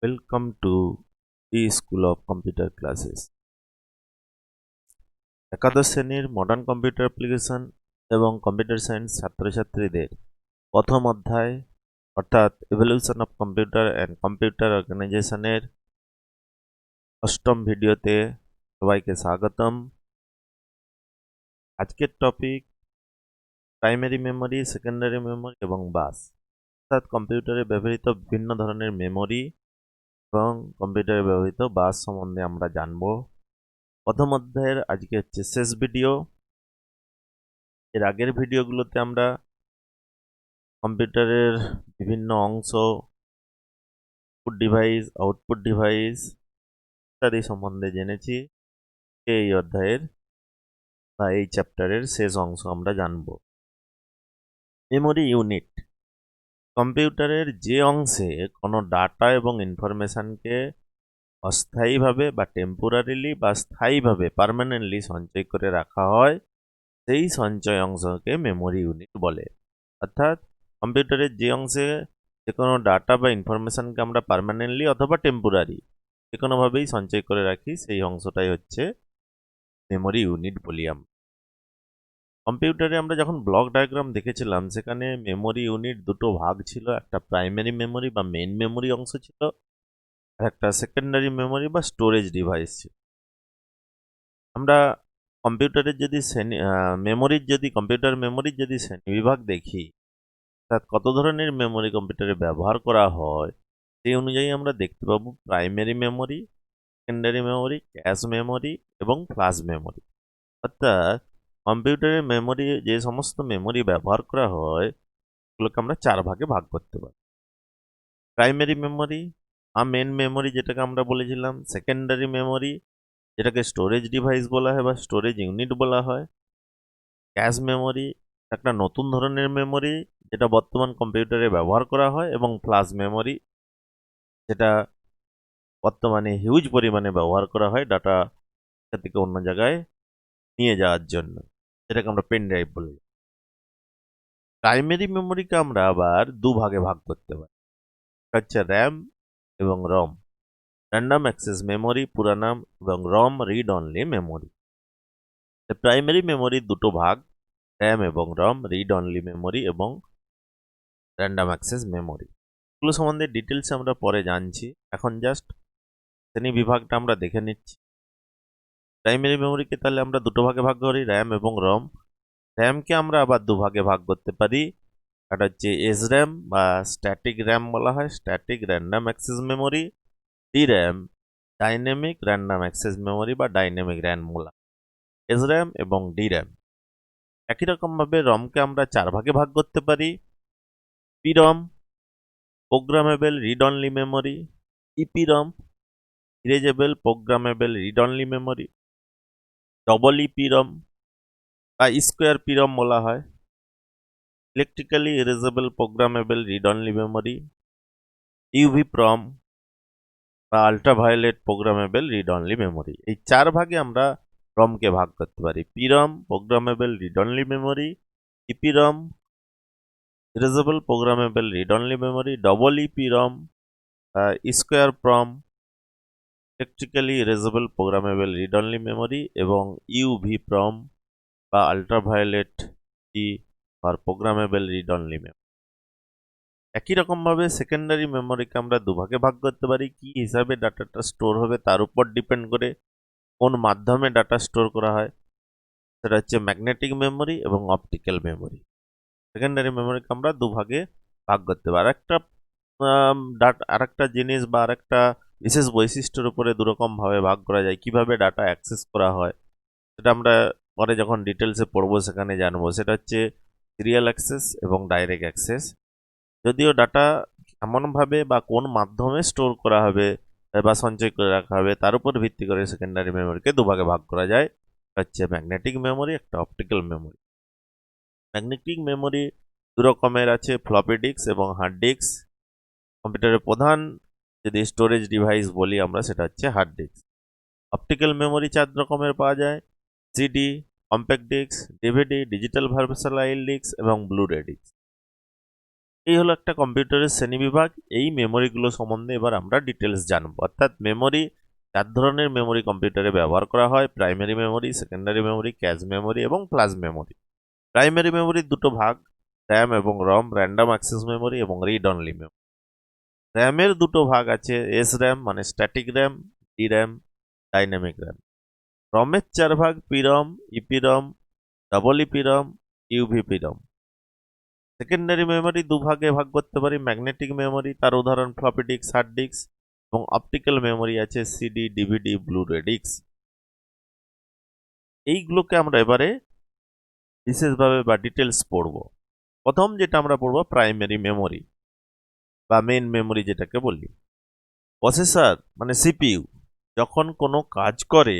Welcome to the School of Computer Classes. একাদশ শ্রেণীর modern computer application এবং computer science ছাত্রছাত্রীদের প্রথম অধ্যায় অর্থাৎ evolution of computer and computer অর্গানাইজেশনের অষ্টম ভিডিওতে সবাইকে স্বাগতম। আজকের topic primary memory, secondary memory এবং বাস, অর্থাৎ কম্পিউটারে ব্যবহৃত বিভিন্ন ধরনের মেমোরি এবং কম্পিউটারে ব্যবহৃত বাস সম্বন্ধে আমরা জানব। প্রথম অধ্যায়ের আজকে হচ্ছে শেষ ভিডিও। এর আগের ভিডিওগুলোতে আমরা কম্পিউটারের বিভিন্ন অংশ, ইনপুট ডিভাইস, আউটপুট ডিভাইস ইত্যাদি সম্বন্ধে জেনেছি। এই অধ্যায়ের বা এই চ্যাপ্টারের শেষ অংশ আমরা জানব। মেমোরি ইউনিট কম্পিউটারের যে অংশে কোনো ডাটা এবং ইনফরমেশনকে অস্থায়ীভাবে বা টেম্পোরারিলি বা স্থায়ীভাবে পার্মানেন্টলি সঞ্চয় করে রাখা হয়, সেই সঞ্চয় অংশকে মেমোরি ইউনিট বলে। অর্থাৎ কম্পিউটারের যে অংশে যে কোনো ডাটা বা ইনফরমেশনকে আমরা পার্মানেন্টলি অথবা টেম্পোরারি যে কোনোভাবেই সঞ্চয় করে রাখি, সেই অংশটাই হচ্ছে মেমোরি ইউনিট বলি আমরা। কম্পিউটারে আমরা যখন ব্লক ডায়াগ্রাম দেখেছিলাম, সেখানে মেমোরি ইউনিট দুটো ভাগ ছিল। একটা প্রাইমারি মেমোরি বা মেন মেমোরি অংশ ছিল, আর একটা সেকেন্ডারি মেমোরি বা স্টোরেজ ডিভাইস ছিল। আমরা কম্পিউটারের যদি কম্পিউটার মেমোরির যদি শ্রেণীবিভাগ দেখি, অর্থাৎ কত ধরনের মেমোরি কম্পিউটারে ব্যবহার করা হয়, সেই অনুযায়ী আমরা দেখতে পাবো primary memory, secondary memory, cache memory এবং ফ্ল্যাশ মেমোরি। অর্থাৎ কম্পিউটারের মেমোরি, যে সমস্ত মেমোরি ব্যবহার করা হয়, সেগুলোকে আমরা চার ভাগে ভাগ করতে পারি। প্রাইমারি মেমোরি বা মেন মেমোরি যেটাকে আমরা বলেছিলাম, সেকেন্ডারি মেমোরি যেটাকে স্টোরেজ ডিভাইস বলা হয় বা স্টোরেজ ইউনিট বলা হয়, ক্যাশ মেমোরি একটা নতুন ধরনের মেমোরি যেটা বর্তমান কম্পিউটারে ব্যবহার করা হয়, এবং ফ্ল্যাশ মেমোরি যেটা বর্তমানে হিউজ পরিমাণে ব্যবহার করা হয় ডাটা থেকে অন্য জায়গায় নিয়ে যাওয়ার জন্য, যেটাকে আমরা পেন ড্রাইভ বলি। প্রাইমারি মেমোরিকে আমরা আবার দুভাগে ভাগ করতে পারি, হচ্ছে র্যাম এবং রম। র্যান্ডম অ্যাক্সেস মেমোরি পুরা নাম, এবং রম রিড অনলি মেমোরি। প্রাইমারি মেমোরির দুটো ভাগ, র্যাম এবং রম, রিড অনলি মেমোরি এবং র্যান্ডম অ্যাক্সেস মেমোরি। এগুলো সম্বন্ধে ডিটেলস আমরা পরে জানছি। এখন জাস্ট শ্রেণী বিভাগটা আমরা দেখে নিচ্ছি। প্রাইমারি মেমোরিকে তাহলে আমরা দুটো ভাগে ভাগ করি, র্যাম এবং রম। র্যামকে আমরা আবার দুভাগে ভাগ করতে পারি, একটা হচ্ছে এসর্যাম বা স্ট্যাটিক র্যাম বলা হয়, static random access memory. DRAM dynamic random access memory বা ডাইনামিক র্যাম বলা। এসর্যাম এবং ডির্যাম একই রকমভাবে রমকে আমরা চার ভাগে ভাগ করতে পারি, PROM programmable read only memory, EPROM erasable programmable read only memory, double EPROM বা স্কোয়ার পিরম বলা হয়, electrically erasable programmable read only memory, UVPROM বা ultraviolet programmable read only memory. এই চার ভাগে আমরা রমকে ভাগ করতে পারি, PROM programmable read only memory, EPROM erasable programmable read only memory, double EPROM square PROM electrically erasable programmable read only memory, এবং ইউভিপ্রম বা ultraviolet for programmable read only memory. একই রকমভাবে সেকেন্ডারি মেমোরিকে আমরা দুভাগে ভাগ করতে পারি, কি হিসাবে ডাটাটা স্টোর হবে তার উপর ডিপেন্ড করে, কোন মাধ্যমে ডাটা স্টোর করা হয়, সেটা হচ্ছে ম্যাগনেটিক মেমোরি এবং অপটিক্যাল মেমোরি। সেকেন্ডারি মেমোরিকে আমরা দুভাগে ভাগ করতে পারি। আরেকটা জিনিস বা আরেকটা বিশেষ বৈশিষ্ট্যের উপরে দুরকমভাবে ভাগ করা যায়, কিভাবে ডাটা অ্যাক্সেস করা হয়, সেটা আমরা পরে যখন ডিটেলসে পড়বো সেখানে জানবো। সেটা হচ্ছে সিরিয়াল অ্যাক্সেস এবং ডাইরেক্ট অ্যাক্সেস। যদিও ডাটা এমনভাবে বা কোন মাধ্যমে স্টোর করা হবে বা সঞ্চয় করে রাখা হবে তার উপর ভিত্তি করে সেকেন্ডারি মেমোরিকে দুভাগে ভাগ করা যায়, হচ্ছে ম্যাগনেটিক মেমোরি, একটা অপটিক্যাল মেমোরি। ম্যাগনেটিক মেমোরি দু রকমের আছে, ফ্লপি ডিস্ক এবং হার্ড ডিস্ক। কম্পিউটারের প্রধান যদি স্টোরেজ ডিভাইস বলি আমরা, সেটা হচ্ছে হার্ড ডিস্ক। অপটিক্যাল মেমোরি চার রকমের পাওয়া যায়, CD, compact disc, DVD, digital versatile disc এবং ব্লুরে ডিস্ক। এই হলো একটা কম্পিউটারের শ্রেণীবিভাগ। এই মেমোরিগুলো সম্বন্ধে এবার আমরা ডিটেলস জানবো। অর্থাৎ মেমোরি 4 ধরনের মেমোরি কম্পিউটারে ব্যবহার করা হয়: primary memory, secondary memory, cache memory এবং ফ্ল্যাশ মেমোরি। প্রাইমারি মেমোরির দুটো ভাগ, র্যাম এবং রম, র্যান্ডম অ্যাক্সেস মেমোরি এবং রিড অনলি মেমোরি। র্যামের দুটো ভাগ আছে: এস র্যাম মানে static RAM, D RAM, dynamic RAM. রমের 4 ভাগ: PROM, EPROM, double EPROM, UVPROM. Secondary memory দুভাগে ভাগ করতে পারি: ম্যাগনেটিক মেমোরি, তার উদাহরণ ফ্লপি ডিস্ক, হার্ড ডিস্ক, এবং অপটিক্যাল মেমোরি আছে সিডি, ডিভিডি, ব্লুরে ডিস্ক। এইগুলোকে আমরা এবারে বিশেষভাবে বা ডিটেলস পড়ব। প্রথম যেটা আমরা পড়ব প্রাইমারি মেমোরি বা মেইন মেমোরি যেটাকে বলি। প্রসেসর মানে সিপিইউ যখন কোনো কাজ করে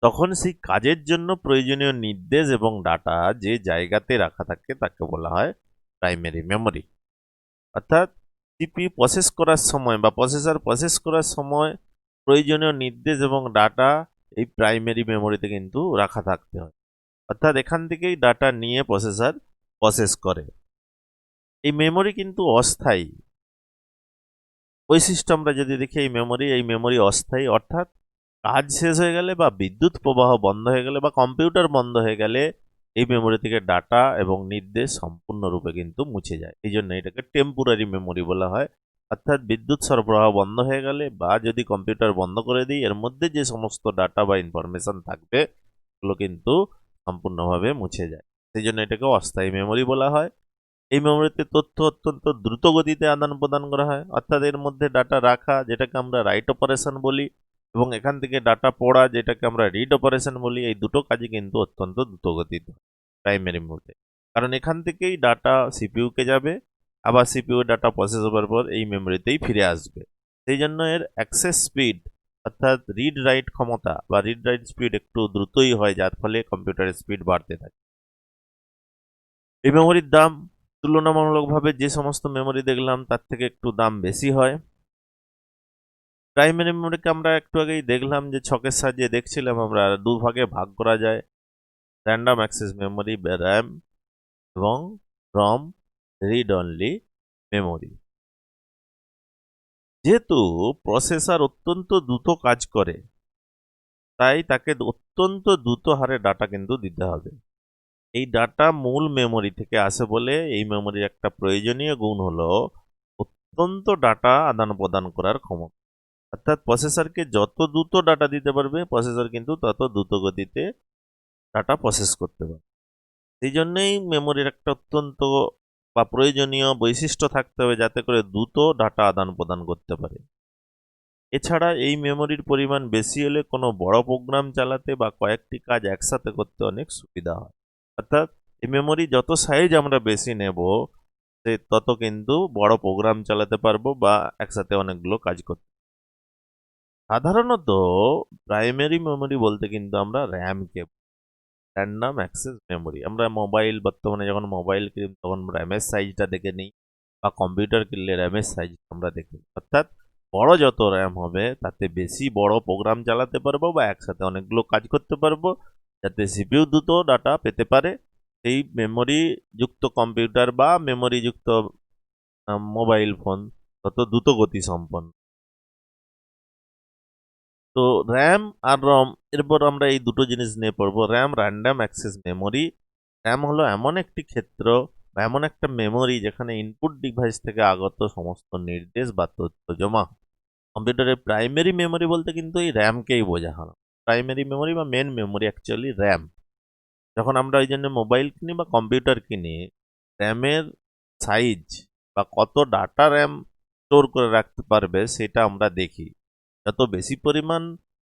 তখন সেই কাজের জন্য প্রয়োজনীয় নির্দেশ এবং ডাটা যে জায়গাতে রাখা থাকে তাকে বলা হয় প্রাইমারি মেমোরি। অর্থাৎ সিপিইউ প্রসেস করার সময় বা প্রসেসর প্রসেস করার সময় প্রয়োজনীয় নির্দেশ এবং ডাটা এই প্রাইমারি মেমোরিতে কিন্তু রাখা থাকতে হয়। অর্থাৎ এখান থেকেই ডাটা নিয়ে প্রসেসর প্রসেস করে। এই মেমোরি কিন্তু অস্থায়ী বৈশিষ্ট্য আমরা যদি দেখি, এই মেমোরি অস্থায়ী, অর্থাৎ কাজ শেষ হয়ে গেলে বা বিদ্যুৎ প্রবাহ বন্ধ হয়ে গেলে বা কম্পিউটার বন্ধ হয়ে গেলে এই মেমোরি থেকে ডাটা এবং নির্দেশ সম্পূর্ণরূপে কিন্তু মুছে যায়। এই জন্য এটাকে টেম্পোরারি মেমোরি বলা হয়। অর্থাৎ বিদ্যুৎ সরবরাহ বন্ধ হয়ে গেলে বা যদি কম্পিউটার বন্ধ করে দিই, এর মধ্যে যে সমস্ত ডাটা বা ইনফরমেশন থাকবে এগুলো কিন্তু সম্পূর্ণভাবে মুছে যায়। সেই জন্য এটাকে অস্থায়ী মেমোরি বলা হয়। এই মেমোরিতে তথ্য অত্যন্ত দ্রুত গতিতে আদান প্রদান করা হয়। অর্থাৎ এর মধ্যে ডাটা রাখা যেটাকে আমরা রাইট অপারেশন বলি, এবং এখান থেকে ডাটা পড়া যেটাকে আমরা রিড অপারেশন বলি, এই দুটো কাজই কিন্তু অত্যন্ত দ্রুত গতিতে প্রাইমারি মেমোরিতে। কারণ এখান থেকেই ডাটা সিপিইউকে যাবে, আবার সিপিইউ ডাটা প্রসেস হওয়ার পর এই মেমোরিতেই ফিরে আসবে। সেই জন্য এর অ্যাক্সেস স্পিড অর্থাৎ রিড রাইট ক্ষমতা বা রিড রাইট স্পিড একটু দ্রুতই হয়, যার ফলে কম্পিউটারের স্পিড বাড়তে থাকে। এই মেমোরির দাম তুলনামূলকভাবে যে সমস্ত মেমোরি দেখলাম তার থেকে একটু দাম বেশি হয়। প্রাইমারি মেমোরিকে আমরা একটু আগেই দেখলাম যে ছকের সাহায্যে দেখছিলাম আমরা দুভাগে ভাগ করা যায়: র্যান্ডম অ্যাক্সেস মেমোরি বা র্যাম এবং রম রিড অনলি মেমোরি। যেহেতু প্রসেসর অত্যন্ত দ্রুত কাজ করে তাই তাকে অত্যন্ত দ্রুত হারে ডাটা কিন্তু দিতে হবে। এই ডাটা মূল মেমোরি থেকে আসে বলে এই মেমোরির একটা প্রয়োজনীয় গুণ হলো অত্যন্ত ডাটা আদান প্রদান করার ক্ষমতা। অর্থাৎ প্রসেসরকে যত দ্রুত ডাটা দিতে পারবে প্রসেসর কিন্তু তত দ্রুত গতিতে ডাটা প্রসেস করতে পারবে। সেই জন্যই মেমোরির একটা অত্যন্ত বা প্রয়োজনীয় বৈশিষ্ট্য থাকতে হবে যাতে করে দ্রুত ডাটা আদান প্রদান করতে পারে। এছাড়া এই মেমোরির পরিমাণ বেশি হলে কোনো বড় প্রোগ্রাম চালাতে বা কয়েকটি কাজ একসাথে করতে অনেক সুবিধা হয়। অর্থাৎ এই মেমোরি যত সাইজ আমরা বেশি নেব তত কিন্তু বড় প্রোগ্রাম চালাতে পারবো বা একসাথে অনেকগুলো কাজ করতে। সাধারণত প্রাইমারি মেমোরি বলতে কিন্তু আমরা র্যামকে, র্যান্ডম অ্যাক্সেস মেমোরি, আমরা মোবাইল বর্তমানে যখন মোবাইল কিনি তখন র্যামের সাইজটা দেখে নিই বা কম্পিউটার কিনলে র্যামের সাইজ আমরা দেখি। অর্থাৎ বড় যত র্যাম হবে তাতে বেশি বড় প্রোগ্রাম চালাতে পারবো বা একসাথে অনেকগুলো কাজ করতে পারবো, যাতে সিপিইউ দ্রুত ডাটা পেতে পারে। এই মেমোরি যুক্ত কম্পিউটার বা মেমোরি যুক্ত মোবাইল ফোন তত দ্রুত গতি সম্পন্ন। তো র্যাম আর রম, এরপর আমরা এই দুটো জিনিস নিয়ে পড়বো। RAM random access memory. RAM হলো এমন একটি ক্ষেত্র বা এমন একটা মেমোরি যেখানে ইনপুট ডিভাইস থেকে আগত সমস্ত নির্দেশ বা তথ্য জমা। কম্পিউটারের প্রাইমারি মেমোরি বলতে কিন্তু এই র্যামকেই বোঝানো। প্রাইমারি মেমোরি বা মেন মেমোরি অ্যাকচুয়ালি র্যাম। যখন আমরা ওই জন্য মোবাইল কিনি বা কম্পিউটার কিনি, র্যামের সাইজ বা কত ডাটা র্যাম স্টোর করে রাখতে পারবে সেটা আমরা দেখি। যত বেশি পরিমাণ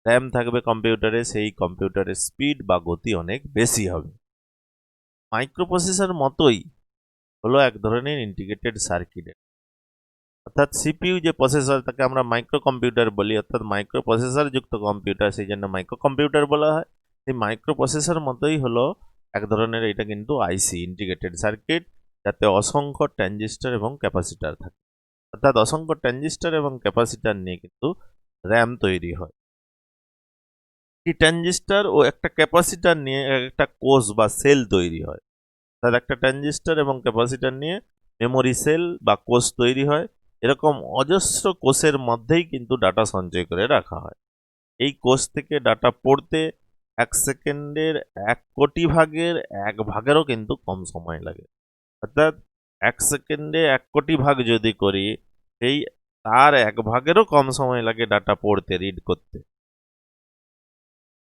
র্যাম থাকবে কম্পিউটারে সেই কম্পিউটারের স্পিড বা গতি অনেক বেশি হবে। মাইক্রোপ্রসেসর মতোই হলো এক ধরনের ইন্টিগ্রেটেড সার্কিট। অর্থাৎ সিপিইউ যে প্রসেসর তাকে আমরা মাইক্রো কম্পিউটার বলি, অর্থাৎ মাইক্রো প্রসেসর যুক্ত কম্পিউটার, সেই জন্য মাইক্রো কম্পিউটার বলা হয়। সেই মাইক্রো প্রসেসর মতোই হলো এক ধরনের এটা কিন্তু আইসি, ইন্টিগ্রেটেড সার্কিট, যাতে অসংখ্য ট্রানজিস্টর এবং ক্যাপাসিটার থাকে। অর্থাৎ অসংখ্য ট্রানজিস্টর এবং ক্যাপাসিটার নিয়ে কিন্তু র্যাম তৈরি হয়। এই ট্রানজিস্টর ও একটা ক্যাপাসিটার নিয়ে একটা কোষ বা সেল তৈরি হয়। অর্থাৎ একটা ট্রানজিস্টর এবং ক্যাপাসিটর নিয়ে মেমোরি সেল বা কোষ তৈরি হয়। এরকম অজস্র কোষের মধ্যেই কিন্তু ডাটা সঞ্চয় করে রাখা হয়। এই কোষ থেকে ডাটা পড়তে 1 সেকেন্ডের 1 কোটি ভাগের 1 ভাগেরও কিন্তু কম সময় লাগে। অর্থাৎ 1 সেকেন্ডে 1 কোটি ভাগ যদি করি, সেই তার 1 ভাগেরও কম সময় লাগে ডাটা পড়তে, রিড করতে।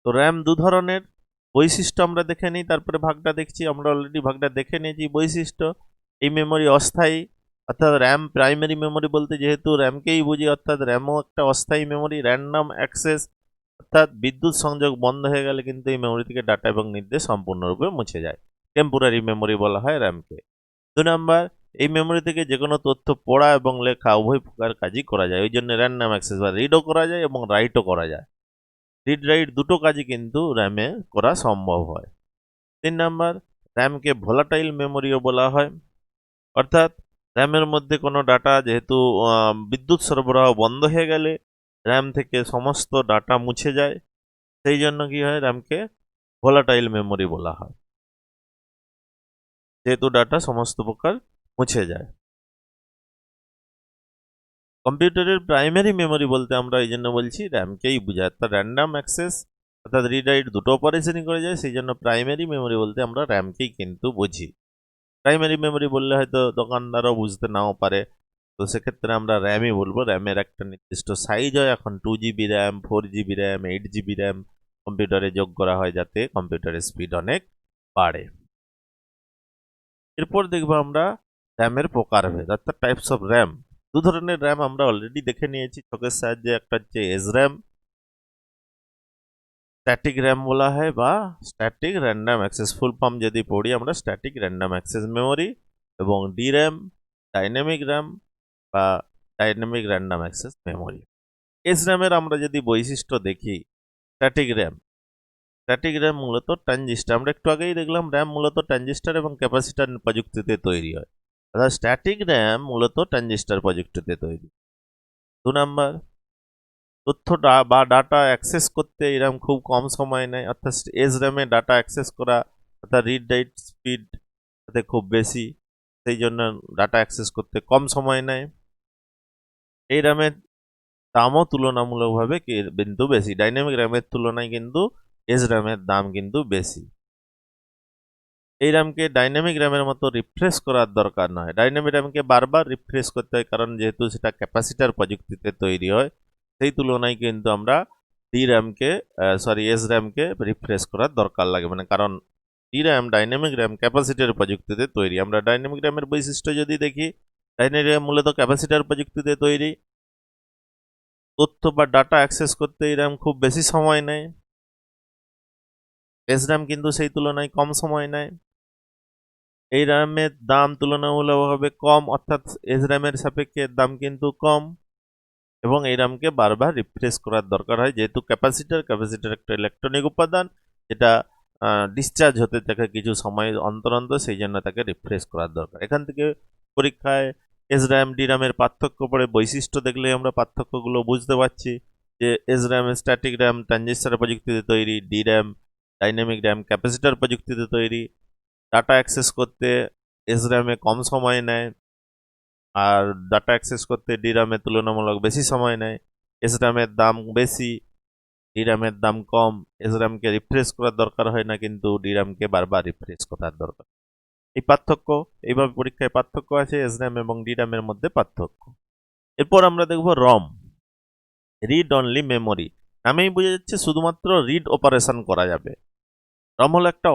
তো র্যাম দু ধরনের। বৈশিষ্ট্য আমরা দেখে নিই, তারপরে ভাগটা দেখছি। আমরা অলরেডি ভাগটা দেখে নিয়েছি। বৈশিষ্ট্য: এই মেমোরি অস্থায়ী, অর্থাৎ র্যাম প্রাইমারি মেমোরি বলতে যেহেতু র্যামকেই বুঝি, অর্থাৎ র্যামও একটা অস্থায়ী মেমোরি। র্যান্ডম অ্যাক্সেস, অর্থাৎ বিদ্যুৎ সংযোগ বন্ধ হয়ে গেলে কিন্তু এই মেমোরি থেকে ডাটা এবং নির্দেশ সম্পূর্ণরূপে মুছে যায়। টেম্পোরারি মেমোরি বলা হয় র্যামকে। 2 নাম্বার, এই মেমোরি থেকে যে কোনো তথ্য পড়া এবং লেখা উভয় প্রকার কাজই করা যায়। ওই জন্য র্যান্ডম অ্যাক্সেস বা রিডও করা যায় এবং রাইটও করা যায়। রিড রাইট দুটো কাজই কিন্তু র্যামে করা সম্ভব হয়। 3 নাম্বার, র্যামকে ভোলাটাইল মেমোরিও বলা হয়। অর্থাৎ র্যামের মধ্যে কোনো ডাটা যেহেতু বিদ্যুৎ সরবরাহ বন্ধ হয়ে গেলে র্যাম থেকে সমস্ত ডাটা মুছে যায়, সেই জন্য কি হয়, র্যামকে ভোলাটাইল মেমোরি বলা হয়, যেহেতু ডাটা সমস্ত প্রকার মুছে যায়। কম্পিউটারের প্রাইমারি মেমোরি বলতে আমরা এই জন্য বলছি র্যামকেই বোঝায়। অর্থাৎ র্যান্ডাম অ্যাক্সেস অর্থাৎ রিড রাইট দুটো অপারেশনই করে যায়, সেই জন্য প্রাইমারি মেমোরি বলতে আমরা র্যামকেই কিন্তু বুঝি। প্রাইমারি মেমোরি বললে হয়তো দোকানদারও বুঝতে নাও পারে, তো সেক্ষেত্রে আমরা র্যামই বলবো। র্যামের একটা নির্দিষ্ট সাইজ হয়, এখন 2 GB RAM, 4 GB RAM, 8 GB RAM কম্পিউটারে যোগ করা হয় যাতে কম্পিউটারের স্পিড অনেক বাড়ে। এরপর দেখবো আমরা র্যামের প্রকারভেদ, অর্থাৎ টাইপস অফ র্যাম। দু ধরনের র্যাম আমরা অলরেডি দেখে নিয়েছি ছকের সাহায্যে। একটা হচ্ছে এসর্যাম, স্ট্যাটিক র্যাম বলা হয়, বা static random access. Full form যদি পড়ি আমরা, স্ট্যাটিক র্যান্ডাম অ্যাক্সেস মেমোরি। এবং ডির্যাম, ডাইনামিক র্যাম বা ডাইনামিক র্যান্ডাম অ্যাক্সেস মেমোরি। এসর্যামের আমরা যদি বৈশিষ্ট্য দেখি, স্ট্যাটিক র্যাম। স্ট্যাটিক র্যাম মূলত ট্রানজিস্টর, আমরা একটু আগেই দেখলাম র্যাম মূলত ট্রানজিস্টর এবং ক্যাপাসিটর প্রযুক্তিতে তৈরি হয়, অর্থাৎ স্ট্যাটিক র্যাম মূলত ট্রানজিস্টর প্রযুক্তিতে তৈরি। 2 নাম্বার, তথ্য বা ডাটা অ্যাক্সেস করতে এরকম খুব কম সময় নেয়, অর্থাৎ এসর্যামে ডাটা অ্যাক্সেস করা অর্থাৎ রিড রাইট স্পিড তাতে খুব বেশি, সেই জন্য ডাটা অ্যাক্সেস করতে কম সময় নেয়। এই র্যামের দামও তুলনামূলকভাবে কিন্তু বেশি, ডাইনামিক র্যামের তুলনায় কিন্তু এসর্যামের দাম কিন্তু বেশি। এই র্যামকে ডাইনামিক র্যামের মতো রিফ্রেশ করার দরকার নয়। ডাইনামিক র্যামকে বারবার রিফ্রেশ করতে হয়, কারণ যেহেতু সেটা ক্যাপাসিটার প্রযুক্তিতে তৈরি হয়, সেই তুলনায় কিন্তু আমরা এসর্যামকে রিফ্রেশ করার দরকার লাগে, মানে কারণ ডাইনামিক র্যাম ক্যাপাসিটার প্রযুক্তিতে তৈরি। আমরা ডাইনামিক র্যামের বৈশিষ্ট্য যদি দেখি, ডাইনামিক র্যাম মূলত ক্যাপাসিটার প্রযুক্তিতে তৈরি। তথ্য বা ডাটা অ্যাক্সেস করতে এই র্যাম খুব বেশি সময় নেয়, এসর্যাম কিন্তু সেই তুলনায় কম সময় নেয়। এই র্যামের দাম তুলনামূলকভাবে কম, অর্থাৎ এসর্যামের সাপেক্ষে দাম কিন্তু কম, এবং এই র্যামকে বারবার রিফ্রেশ করার দরকার হয়, যেহেতু ক্যাপাসিটার একটা ইলেকট্রনিক উপাদান, যেটা ডিসচার্জ হতে থাকে কিছু সময় অন্তর অন্তর, সেই জন্য তাকে রিফ্রেশ করার দরকার। এখান থেকে পরীক্ষায় এসর্যাম ডির্যামের পার্থক্য পড়ে, বৈশিষ্ট্য দেখলে আমরা পার্থক্যগুলো বুঝতে পারছি যে এসর্যাম স্ট্যাটিক র্যাম ট্রানজিস্টর প্রযুক্তিতে তৈরি, ডির্যাম ডাইনামিক র্যাম ক্যাপাসিটার প্রযুক্তিতে তৈরি। ডাটা অ্যাক্সেস করতে এসর্যামে কম সময় নেয়, আর ডাটা অ্যাক্সেস করতে ডির্যামের তুলনামূলক বেশি সময় নেয়। এসর্যামের দাম বেশি, ডির্যামের দাম কম। এসর্যামকে রিফ্রেশ করার দরকার হয় না, কিন্তু ডির্যামকে বারবার রিফ্রেশ করার দরকার। এই পার্থক্য, এইভাবে পরীক্ষায় পার্থক্য আছে এসর্যাম এবং ডির্যামের মধ্যে পার্থক্য। এরপর আমরা দেখব রম, রিড অনলি মেমোরি। নামেই বোঝা যাচ্ছে শুধুমাত্র রিড অপারেশন করা যাবে। রম হলো একটা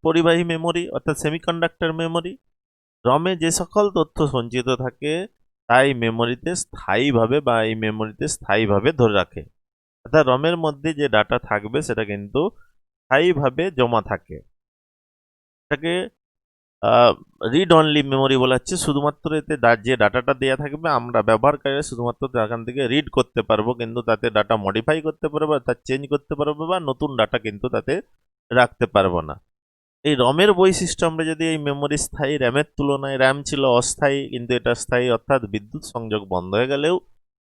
পরিবাহী মেমোরি, অর্থাৎ সেমিকন্ডাক্টর মেমোরি। রমে যে সকল তথ্য সঞ্চিত থাকে তাই মেমোরিতে স্থায়ীভাবে ধরে রাখে, অর্থাৎ রমের মধ্যে যে ডাটা থাকবে সেটা কিন্তু স্থায়ীভাবে জমা থাকে। এটাকে রিড অনলি মেমোরি বলা হচ্ছে। শুধুমাত্র এতে যে ডাটাটা দেওয়া থাকবে আমরা ব্যবহারকারীরা শুধুমাত্র সেখান থেকে রিড করতে পারবো, কিন্তু তাতে ডাটা মডিফাই করতে পারবো, তা চেঞ্জ করতে পারবো, বা নতুন ডাটা কিন্তু তাতে রাখতে পারবো না। এই রমের বৈশিষ্ট্য আমরা যদি এই মেমোরি স্থায়ী র্যামের তুলনায়, র্যাম ছিল অস্থায়ী কিন্তু এটা স্থায়ী, অর্থাৎ বিদ্যুৎ সংযোগ বন্ধ হয়ে গেলেও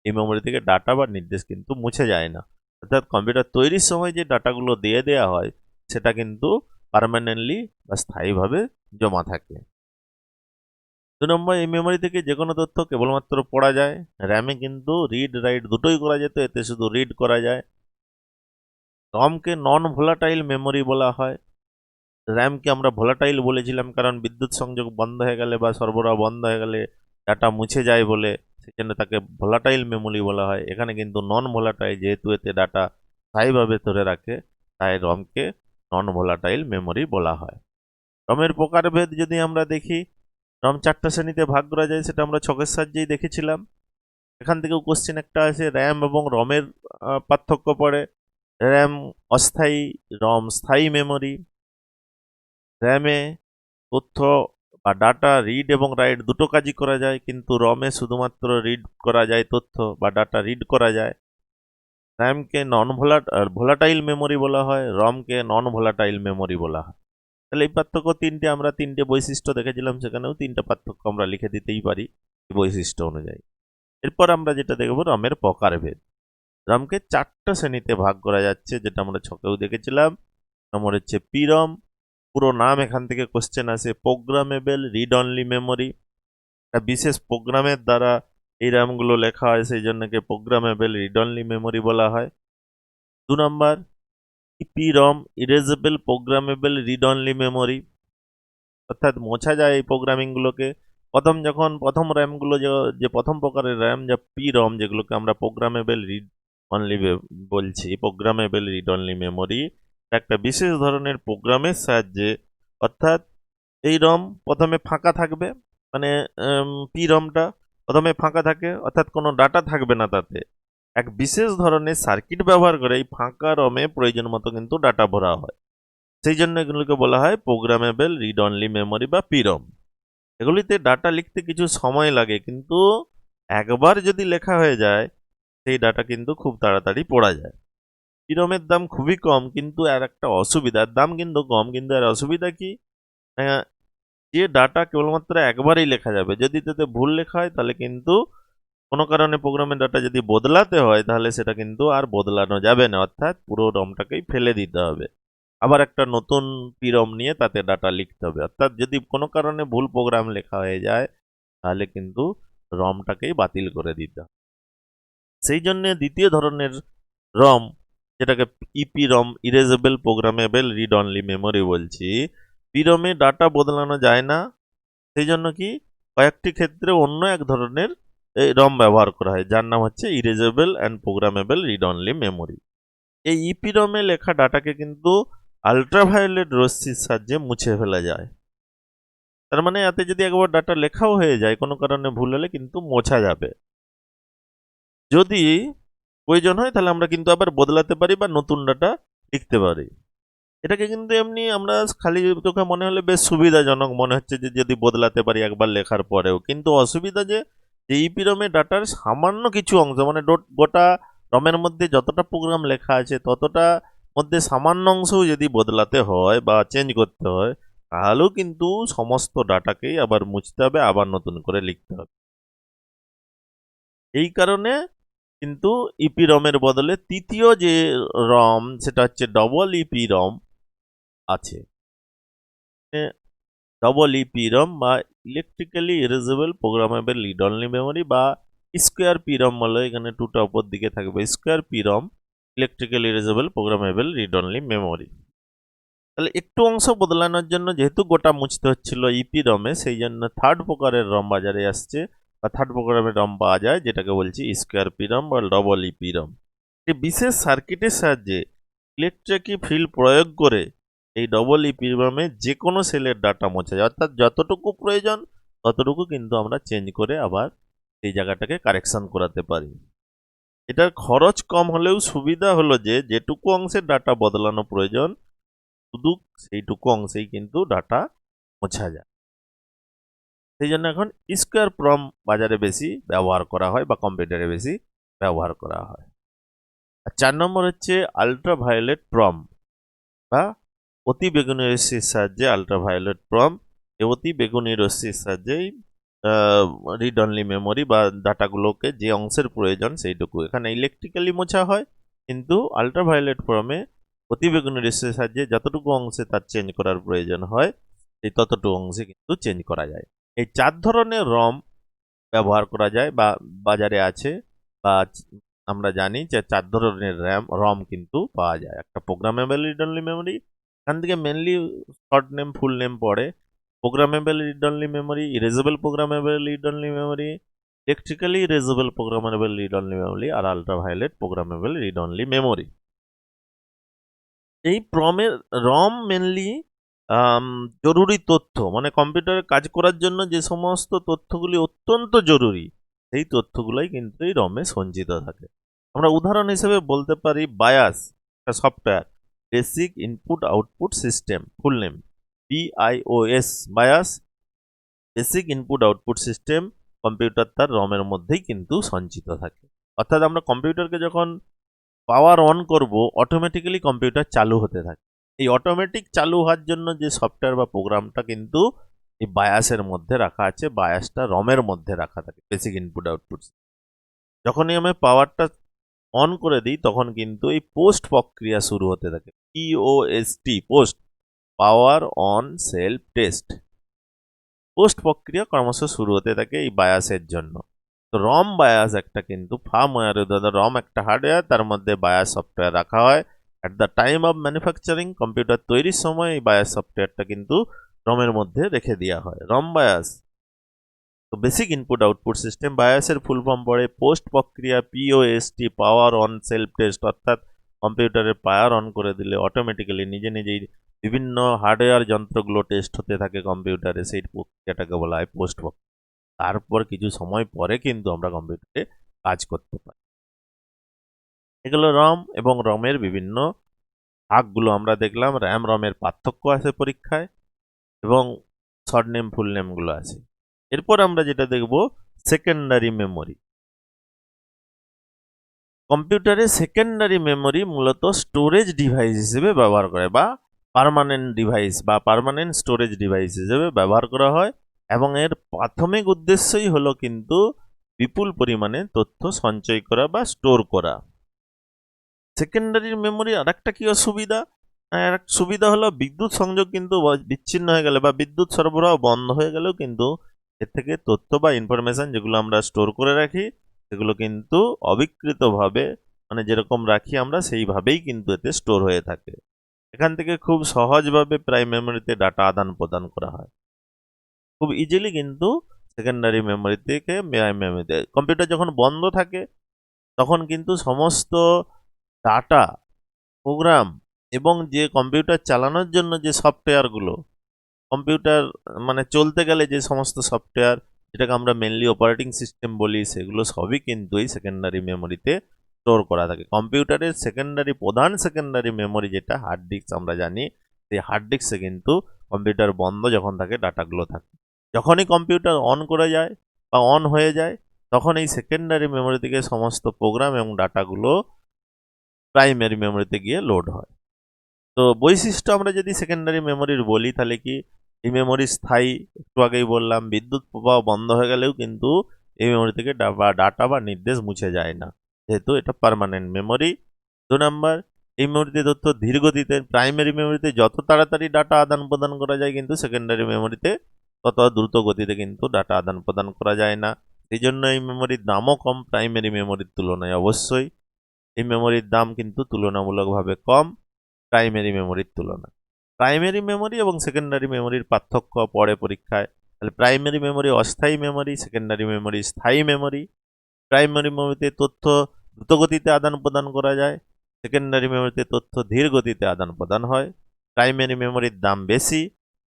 এই মেমোরি থেকে ডাটা বা নির্দেশ কিন্তু মুছে যায় না। অর্থাৎ কম্পিউটার তৈরির সময় যে ডাটাগুলো দিয়ে দেওয়া হয় সেটা কিন্তু পার্মানেন্টলি বা স্থায়ীভাবে জমা থাকে। 2 নম্বর, এই মেমোরি থেকে যে কোনো তথ্য কেবলমাত্র পড়া যায়। র্যামে কিন্তু রিড রাইট দুটোই করা যেত, এতে শুধু রিড করা যায়। রমকে নন ভোলাটাইল মেমোরি বলা হয়। র্যামকে আমরা ভোলাটাইল বলেছিলাম কারণ বিদ্যুৎ সংযোগ বন্ধ হয়ে গেলে বা সরবরাহ বন্ধ হয়ে গেলে ডাটা মুছে যায় বলে, সেজন্য তাকে ভোলাটাইল মেমোরি বলা হয়। এখানে কিন্তু নন ভোলাটাইল, যেহেতু এতে ডাটা স্থায়ীভাবে ধরে রাখে, তাই রমকে নন ভোলাটাইল মেমোরি বলা হয়। রমের প্রকারভেদ যদি আমরা দেখি, রম 4টা শ্রেণীতে ভাগ করা যায়, সেটা আমরা ছকের সাহায্যেই দেখেছিলাম। এখান থেকেও কোশ্চেন একটা আছে, র্যাম এবং রমের পার্থক্য পড়ে। র্যাম অস্থায়ী, রম স্থায়ী মেমোরি। র্যামে তথ্য বা ডাটা রিড এবং রাইট দুটো কাজই করা যায়, কিন্তু রমে শুধুমাত্র রিড করা যায় তথ্য বা ডাটা রিড করা যায়। র্যামকে নন ভোলাটাইল মেমোরি বলা হয়, রমকে নন ভোলাটাইল মেমোরি বলা হয়। তাহলে এই পার্থক্য তিনটে, আমরা তিনটে বৈশিষ্ট্য দেখেছিলাম, সেখানেও তিনটা পার্থক্য আমরা লিখে দিতেই পারি এই বৈশিষ্ট্য অনুযায়ী। এরপর আমরা যেটা দেখব, রমের প্রকারভেদ। রমকে 4টা শ্রেণীতে ভাগ করা যাচ্ছে, যেটা আমরা ছকেও দেখেছিলাম। নম্বর হচ্ছে পিরম, পুরো নাম এখান থেকে কোশ্চেন আসে, প্রোগ্রামেবল রিড অনলি মেমোরি। একটা বিশেষ প্রোগ্রামের দ্বারা এই র্যামগুলো লেখা হয়, সেই জন্য প্রোগ্রামেবল রিড অনলি মেমোরি বলা হয়। 2 নম্বর, EPROM, erasable programmable read only memory, অর্থাৎ মোছা যায় এই প্রোগ্রামিংগুলোকে। প্রথম র্যামগুলো যে প্রথম প্রকারের র্যাম, যা পিরম, যেগুলোকে আমরা প্রোগ্রামেবল রিড অনলি বলছি, প্রোগ্রামেবল রিড অনলি মেমোরি একটা বিশেষ ধরনের প্রোগ্রামের সাহায্যে, অর্থাৎ এই রম প্রথমে ফাঁকা থাকবে, মানে পিরমটা প্রথমে ফাঁকা থাকে, অর্থাৎ কোনো ডাটা থাকবে না তাতে। এক বিশেষ ধরনের সার্কিট ব্যবহার করে এই ফাঁকা রমে প্রয়োজন মতো কিন্তু ডাটা ভরা হয়, সেই জন্য এগুলোকে বলা হয় প্রোগ্রামেবল রিড অনলি মেমোরি বা পিরম। এগুলিতে ডাটা লিখতে কিছু সময় লাগে, কিন্তু একবার যদি লেখা হয়ে যায় সেই ডাটা কিন্তু খুব তাড়াতাড়ি পড়া যায়। পিরমের দাম খুবই কম, কিন্তু আর একটা অসুবিধার, দাম কিন্তু কম, কিন্তু আর অসুবিধা কি, যে ডাটা কেবলমাত্র একবারই লেখা যাবে। যদি তাতে ভুল লেখা হয় তাহলে কিন্তু কোনো কারণে প্রোগ্রামের ডাটা যদি বদলাতে হয়, তাহলে সেটা কিন্তু আর বদলানো যাবে না, অর্থাৎ পুরো রমটাকেই ফেলে দিতে হবে, আবার একটা নতুন পিরম নিয়ে তাতে ডাটা লিখতে হবে। অর্থাৎ যদি কোনো কারণে ভুল প্রোগ্রাম লেখা হয়ে যায়, তাহলে কিন্তু রমটাকেই বাতিল করে দিতে হবে। সেই জন্য দ্বিতীয় ধরনের রম, যেটাকে EPROM, erasable programmable read only memory বলছি, পিরমে ডাটা বদলানো যায় না, সেই জন্য কি কয়েকটি ক্ষেত্রে অন্য এক ধরনের রম ব্যবহার করা হয়, যার নাম হচ্ছে erasable and programmable read only memory. এই ইপিরমে লেখা ডাটাকে কিন্তু আল্ট্রাভায়োলেট রশ্মির সাহায্যে মুছে ফেলা যায়। তার মানে এতে যদি একবার ডাটা লেখাও হয়ে যায়, কোনো কারণে ভুল হলে কিন্তু মোছা যাবে। যদি প্রয়োজন হয় তাহলে আমরা কিন্তু আবার বদলাতে পারি বা নতুন ডাটা লিখতে পারি। এটাকে কিন্তু এমনি আমরা খালি চোখে মনে হলে বেশ সুবিধাজনক মনে হচ্ছে, যে যদি বদলাতে পারি একবার লেখার পরেও, কিন্তু অসুবিধা যে ইপিরমে ডাটার সামান্য কিছু অংশ, মানে গোটা রমের মধ্যে যতটা প্রোগ্রাম লেখা আছে ততটা মধ্যে সামান্য অংশও যদি বদলাতে হয় বা চেঞ্জ করতে হয়, তাহলেও কিন্তু সমস্ত ডাটাকেই আবার মুছতে হবে, আবার নতুন করে লিখতে হবে। এই কারণে কিন্তু ইপিরমের বদলে তৃতীয় যে রম, সেটা হচ্ছে ডবল ইপিরম আছে। ডবল ইপিরম বা electrically erasable programmable read only memory, বা স্কোয়ার পিরম বলে, এখানে টুটা উপর দিকে থাকবে, square পিরম electrically erasable programmable read only memory. তাহলে একটু অংশ বদলানোর জন্য যেহেতু গোটা মুছতে হচ্ছিল ইপিরমে, সেই জন্য থার্ড প্রকারের রম বাজারে আসছে, বা থার্ড প্রকারের রম পাওয়া যায়, যেটাকে বলছি স্কোয়ার পিরম বা ডবল ইপিরম। এই বিশেষ সার্কিটের সাহায্যে ইলেকট্রিক ফিল্ড প্রয়োগ করে এই ডবল ইপিরমে যে কোনো সেলের ডাটা মোছা যায়, অর্থাৎ যতটুকু প্রয়োজন ততটুকু কিন্তু আমরা চেঞ্জ করে আবার সেই জায়গাটাকে কারেকশন করাতে পারি। এটার খরচ কম হলেও সুবিধা হলো যে যেটুকু অংশের ডাটা বদলানো প্রয়োজন, শুধু সেইটুকু অংশেই কিন্তু ডাটা মোছা যায়। সেই জন্য এখন স্কোয়ার পিরম বাজারে বেশি ব্যবহার করা হয় বা কম্পিউটারে বেশি ব্যবহার করা হয়। আর 4 নম্বর হচ্ছে আল্ট্রাভায়োলেট পিরম বা অতি বেগুনি রশ্মির সাহায্যে আল্ট্রাভায়োলেট পিরম। এই অতি বেগুনি রশ্মির সাহায্যেই রিড অনলি মেমোরি বা ডাটাগুলোকে যে অংশের প্রয়োজন সেইটুকু এখানে ইলেকট্রিক্যালি মোছা হয়, কিন্তু আল্ট্রাভায়োলেট পিরমে অতি বেগুনি রশ্মির সাহায্যে যতটুকু অংশে তার চেঞ্জ করার প্রয়োজন হয় এই ততটুকু অংশে কিন্তু চেঞ্জ করা যায়। এই 4 ধরনের রম ব্যবহার করা যায় বা বাজারে আছে, বা আমরা জানি যে 4 ধরনের রম কিন্তু পাওয়া যায়। একটা প্রোগ্রামেবল রিড অনলি মেমোরি, এখান থেকে mainly short name full name পড়ে। Programmable read only memory, erasable programmable read only memory, electrically erasable programmable read only memory আর ultraviolet programmable read only memory. এই রম মেনলি জরুরি তথ্য, মানে কম্পিউটারে কাজ করার জন্য যে সমস্ত তথ্যগুলি অত্যন্ত জরুরি, সেই তথ্যগুলোই কিন্তু এই রমে সঞ্চিত থাকে। আমরা উদাহরণ হিসেবে বলতে পারি বায়াস, একটা software, basic input output system, full name BIOS, bias basic input output system. Computer তার রমের মধ্যেই কিন্তু সঞ্চিত থাকে। অর্থাৎ আমরা কম্পিউটারকে যখন পাওয়ার অন করব, অটোমেটিক্যালি কম্পিউটার চালু হতে থাকে। এই অটোমেটিক চালু হওয়ার জন্য যে সফটওয়্যার বা প্রোগ্রামটা কিন্তু এই বায়াসের মধ্যে রাখা আছে, বায়াসটা রমের মধ্যে রাখা থাকে, বেসিক ইনপুট আউটপুট। যখনই আমি পাওয়ারটা অন করে দিই তখন কিন্তু এই পোস্ট প্রক্রিয়া শুরু হতে থাকে, POST, post, power on self test. Post প্রক্রিয়া ক্রমশ শুরু হতে থাকে এই বায়াসের জন্য। তো রম বায়াস একটা কিন্তু ফার্মওয়্যার, রম একটা হার্ডওয়্যার, তার মধ্যে বায়াস সফটওয়্যার রাখা হয়। At the time of manufacturing, computer তৈরির সময় এই বায়াস সফটওয়্যারটা কিন্তু রমের মধ্যে রেখে দেওয়া হয়। রম বায়াস, তো বেসিক ইনপুট আউটপুট সিস্টেম, বায়াসের ফুল ফর্ম পড়ে পোস্ট প্রক্রিয়া, POST, power on self test, অর্থাৎ কম্পিউটারের পাওয়ার অন করে দিলে অটোমেটিক্যালি নিজে নিজেই বিভিন্ন হার্ডওয়্যার যন্ত্রগুলো টেস্ট হতে থাকে কম্পিউটারে, সেই প্রক্রিয়াটাকে বলা হয় পোস্ট প্রক্রিয়া। তারপর কিছু সময় পরে কিন্তু আমরা কম্পিউটারে কাজ করতে পারি। এগুলো রম এবং রমের বিভিন্ন ভাগগুলো আমরা দেখলাম। র্যাম রমের পার্থক্য আছে পরীক্ষায়, এবং শর্ট নেম ফুল নেমগুলো আছে। এরপর আমরা যেটা দেখব সেকেন্ডারি মেমোরি। কম্পিউটারে সেকেন্ডারি মেমোরি মূলত স্টোরেজ ডিভাইস হিসেবে ব্যবহার করে, বা পার্মানেন্ট ডিভাইস বা পার্মানেন্ট স্টোরেজ ডিভাইস হিসেবে ব্যবহার করা হয়, এবং এর প্রাথমিক উদ্দেশ্যই হলো কিন্তু বিপুল পরিমাণে তথ্য সঞ্চয় করা বা স্টোর করা। সেকেন্ডারি মেমোরি আরেকটা কি অসুবিধা? এক সুবিধা হলো বিদ্যুৎ সংযোগ কিন্তু বিচ্ছিন্ন হয়ে গেলে বা বিদ্যুৎ সরবরাহ বন্ধ হয়ে গেলেও কিন্তু এর থেকে তথ্য বা ইনফরমেশন যেগুলো আমরা স্টোর করে রাখি সেগুলো কিন্তু অবিকৃতভাবে, মানে যেরকম রাখি আমরা সেইভাবেই কিন্তু এতে স্টোর হয়ে থাকে। এখান থেকে খুব সহজভাবে প্রাইম মেমোরিতে ডাটা আদান প্রদান করা হয়। খুব ইজিলি কিন্তু সেকেন্ডারি মেমোরি থেকে প্রাইম মেমোরিতে, কম্পিউটার যখন বন্ধ থাকে তখন কিন্তু সমস্ত ডাটা, প্রোগ্রাম এবং যে কম্পিউটার চালানোর জন্য যে সফটওয়্যারগুলো, কম্পিউটার মানে চলতে গেলে যে সমস্ত সফটওয়্যার, যেটাকে আমরা মেনলি অপারেটিং সিস্টেম বলি, সেগুলো সবই কিন্তু এই সেকেন্ডারি মেমোরিতে স্টোর করা থাকে। কম্পিউটারের প্রধান সেকেন্ডারি মেমোরি যেটা হার্ড ডিস্ক আমরা জানি, সেই হার্ড ডিস্কে কিন্তু কম্পিউটার বন্ধ যখন থাকে ডাটাগুলো থাকে। যখনই কম্পিউটার অন করে যায় বা অন হয়ে যায় তখন এই সেকেন্ডারি মেমোরি থেকে সমস্ত প্রোগ্রাম এবং ডাটাগুলো প্রাইমারি মেমোরিতে গিয়ে লোড হয়। তো বৈশিষ্ট্য আমরা যদি সেকেন্ডারি মেমোরির বলি তাহলে কি, এই মেমোরি স্থায়ী, একটু আগেই বললাম বিদ্যুৎ প্রবাহ বন্ধ হয়ে গেলেও কিন্তু এই মেমোরি থেকে ডাটা বা নির্দেশ মুছে যায় না, যেহেতু এটা পার্মানেন্ট মেমোরি। 2 নাম্বার, এই মেমোরিতে তথ্য ধীর গতিতে, প্রাইমারি মেমোরিতে যত তাড়াতাড়ি ডাটা আদান প্রদান করা যায় কিন্তু সেকেন্ডারি মেমোরিতে তত দ্রুত গতিতে কিন্তু ডাটা আদান প্রদান করা যায় না। এই জন্য এই মেমোরির দামও কম প্রাইমারি মেমোরির তুলনায়। অবশ্যই এই মেমোরির দাম কিন্তু তুলনামূলকভাবে কম প্রাইমারি মেমোরির তুলনায়। প্রাইমারি মেমোরি এবং সেকেন্ডারি মেমোরির পার্থক্য পড়ে পরীক্ষায়। তাহলে প্রাইমারি মেমোরি অস্থায়ী মেমোরি, সেকেন্ডারি মেমোরি স্থায়ী মেমোরি। প্রাইমারি মেমোরিতে তথ্য দ্রুতগতিতে আদান প্রদান করা যায়, সেকেন্ডারি মেমোরিতে তথ্য ধীর গতিতে আদান প্রদান হয়। প্রাইমারি মেমোরির দাম বেশি,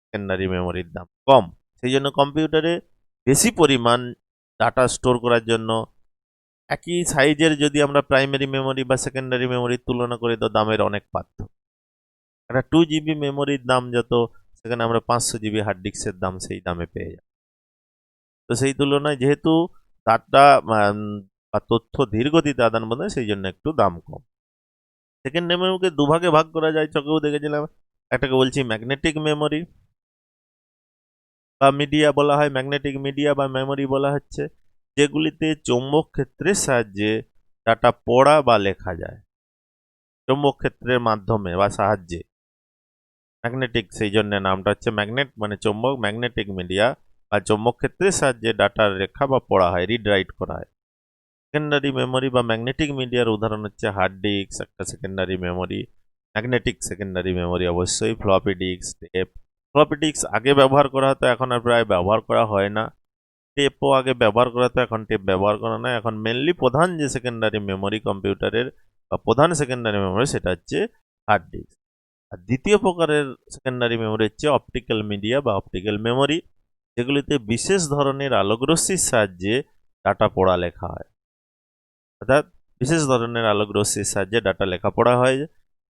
সেকেন্ডারি মেমোরির দাম কম। সেই জন্য কম্পিউটারে বেশি পরিমাণ ডাটা স্টোর করার জন্য একই সাইজের যদি আমরা প্রাইমারি মেমোরি বা সেকেন্ডারি মেমোরির তুলনা করি তো দামের অনেক পার্থক্য। একটা 2 GB মেমোরির দাম যত, সেখানে আমরা 500 GB হার্ড ডিস্কের দাম সেই দামে পেয়ে যাই। তো সেই তুলনায় যেহেতু ডাটা বা তথ্য ধীর গতিতে আদান প্রদান, সেই জন্য একটু দাম কম। সেকেন্ড মেমোরিকে দুভাগে ভাগ করা যায়, চোখেও দেখেছিলাম। একটাকে বলছি ম্যাগনেটিক মেমোরি বা মিডিয়া বলা হয়, ম্যাগনেটিক মিডিয়া বা মেমোরি বলা হচ্ছে, যেগুলিতে চৌম্বক ক্ষেত্রের সাহায্যে ডাটা পড়া বা লেখা যায়, চৌম্বক ক্ষেত্রের মাধ্যমে বা সাহায্যে। ম্যাগনেটিক, সেই জন্য নামটা হচ্ছে ম্যাগনেট, মানে চৌম্বক। ম্যাগনেটিক মিডিয়া বা চৌম্বক ক্ষেত্রের সাহায্যে ডাটার লেখা বা পড়া হয়, রিড রাইট করা হয়। সেকেন্ডারি মেমোরি বা ম্যাগনেটিক মিডিয়ার উদাহরণ হচ্ছে হার্ড ডিস্ক, একটা secondary memory. Magnetic secondary memory অবশ্যই floppy disk, tape. Floppy disk আগে ব্যবহার করা হতো, এখন আর প্রায় ব্যবহার করা হয় না। টেপও আগে ব্যবহার করা হতো, এখন টেপ ব্যবহার করা না। এখন মেনলি প্রধান যে সেকেন্ডারি মেমোরি কম্পিউটারের বা প্রধান সেকেন্ডারি মেমোরি সেটা হচ্ছে হার্ড ডিস্ক। আর দ্বিতীয় প্রকারের সেকেন্ডারি মেমোরি হচ্ছে অপটিক্যাল মিডিয়া বা অপটিক্যাল মেমোরি, যেগুলিতে বিশেষ ধরনের আলোকরশ্মির সাহায্যে ডাটা পড়া লেখা হয়। অর্থাৎ বিশেষ ধরনের আলোক রশ্মির সাহায্যে ডাটা লেখাপড়া হয়।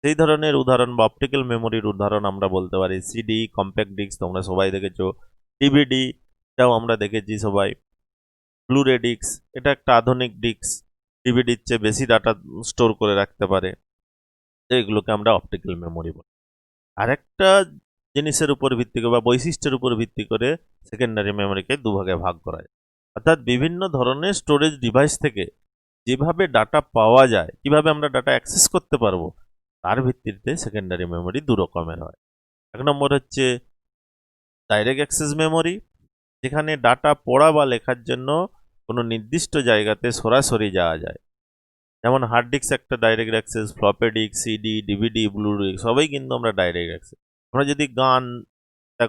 সেই ধরনের উদাহরণ বা অপটিক্যাল মেমোরির উদাহরণ আমরা বলতে পারি সিডি, কম্প্যাক্ট ডিস্ক, তোমরা সবাই দেখেছো। ডিভিডি, এটাও আমরা দেখেছি সবাই। ব্লুরে ডিস্ক, এটা একটা আধুনিক ডিস্ক, ডিভিডির চেয়ে বেশি ডাটা স্টোর করে রাখতে পারে। এগুলোকে আমরা অপটিক্যাল মেমোরি বলি। আরেকটা জিনিসের উপর ভিত্তি করে বা বৈশিষ্ট্যের উপর ভিত্তি করে সেকেন্ডারি মেমোরিকে দুভাগে ভাগ করা যায়। অর্থাৎ বিভিন্ন ধরনের স্টোরেজ ডিভাইস থেকে যেভাবে ডাটা পাওয়া যায়, কিভাবে আমরা ডাটা অ্যাক্সেস করতে পারবো, তার ভিত্তিতে সেকেন্ডারি মেমোরি দু রকমের হয়। এক নম্বর হচ্ছে ডাইরেক্ট অ্যাক্সেস মেমোরি, যেখানে ডাটা পড়া বা লেখার জন্য কোনো নির্দিষ্ট জায়গাতে সরাসরি যাওয়া যায়। যেমন হার্ড ডিস্ক একটা direct access, floppy disk, CD, DVD, Blu-ray, সবই কিন্তু আমরা ডাইরেক্ট অ্যাক্সেস। আমরা যদি গান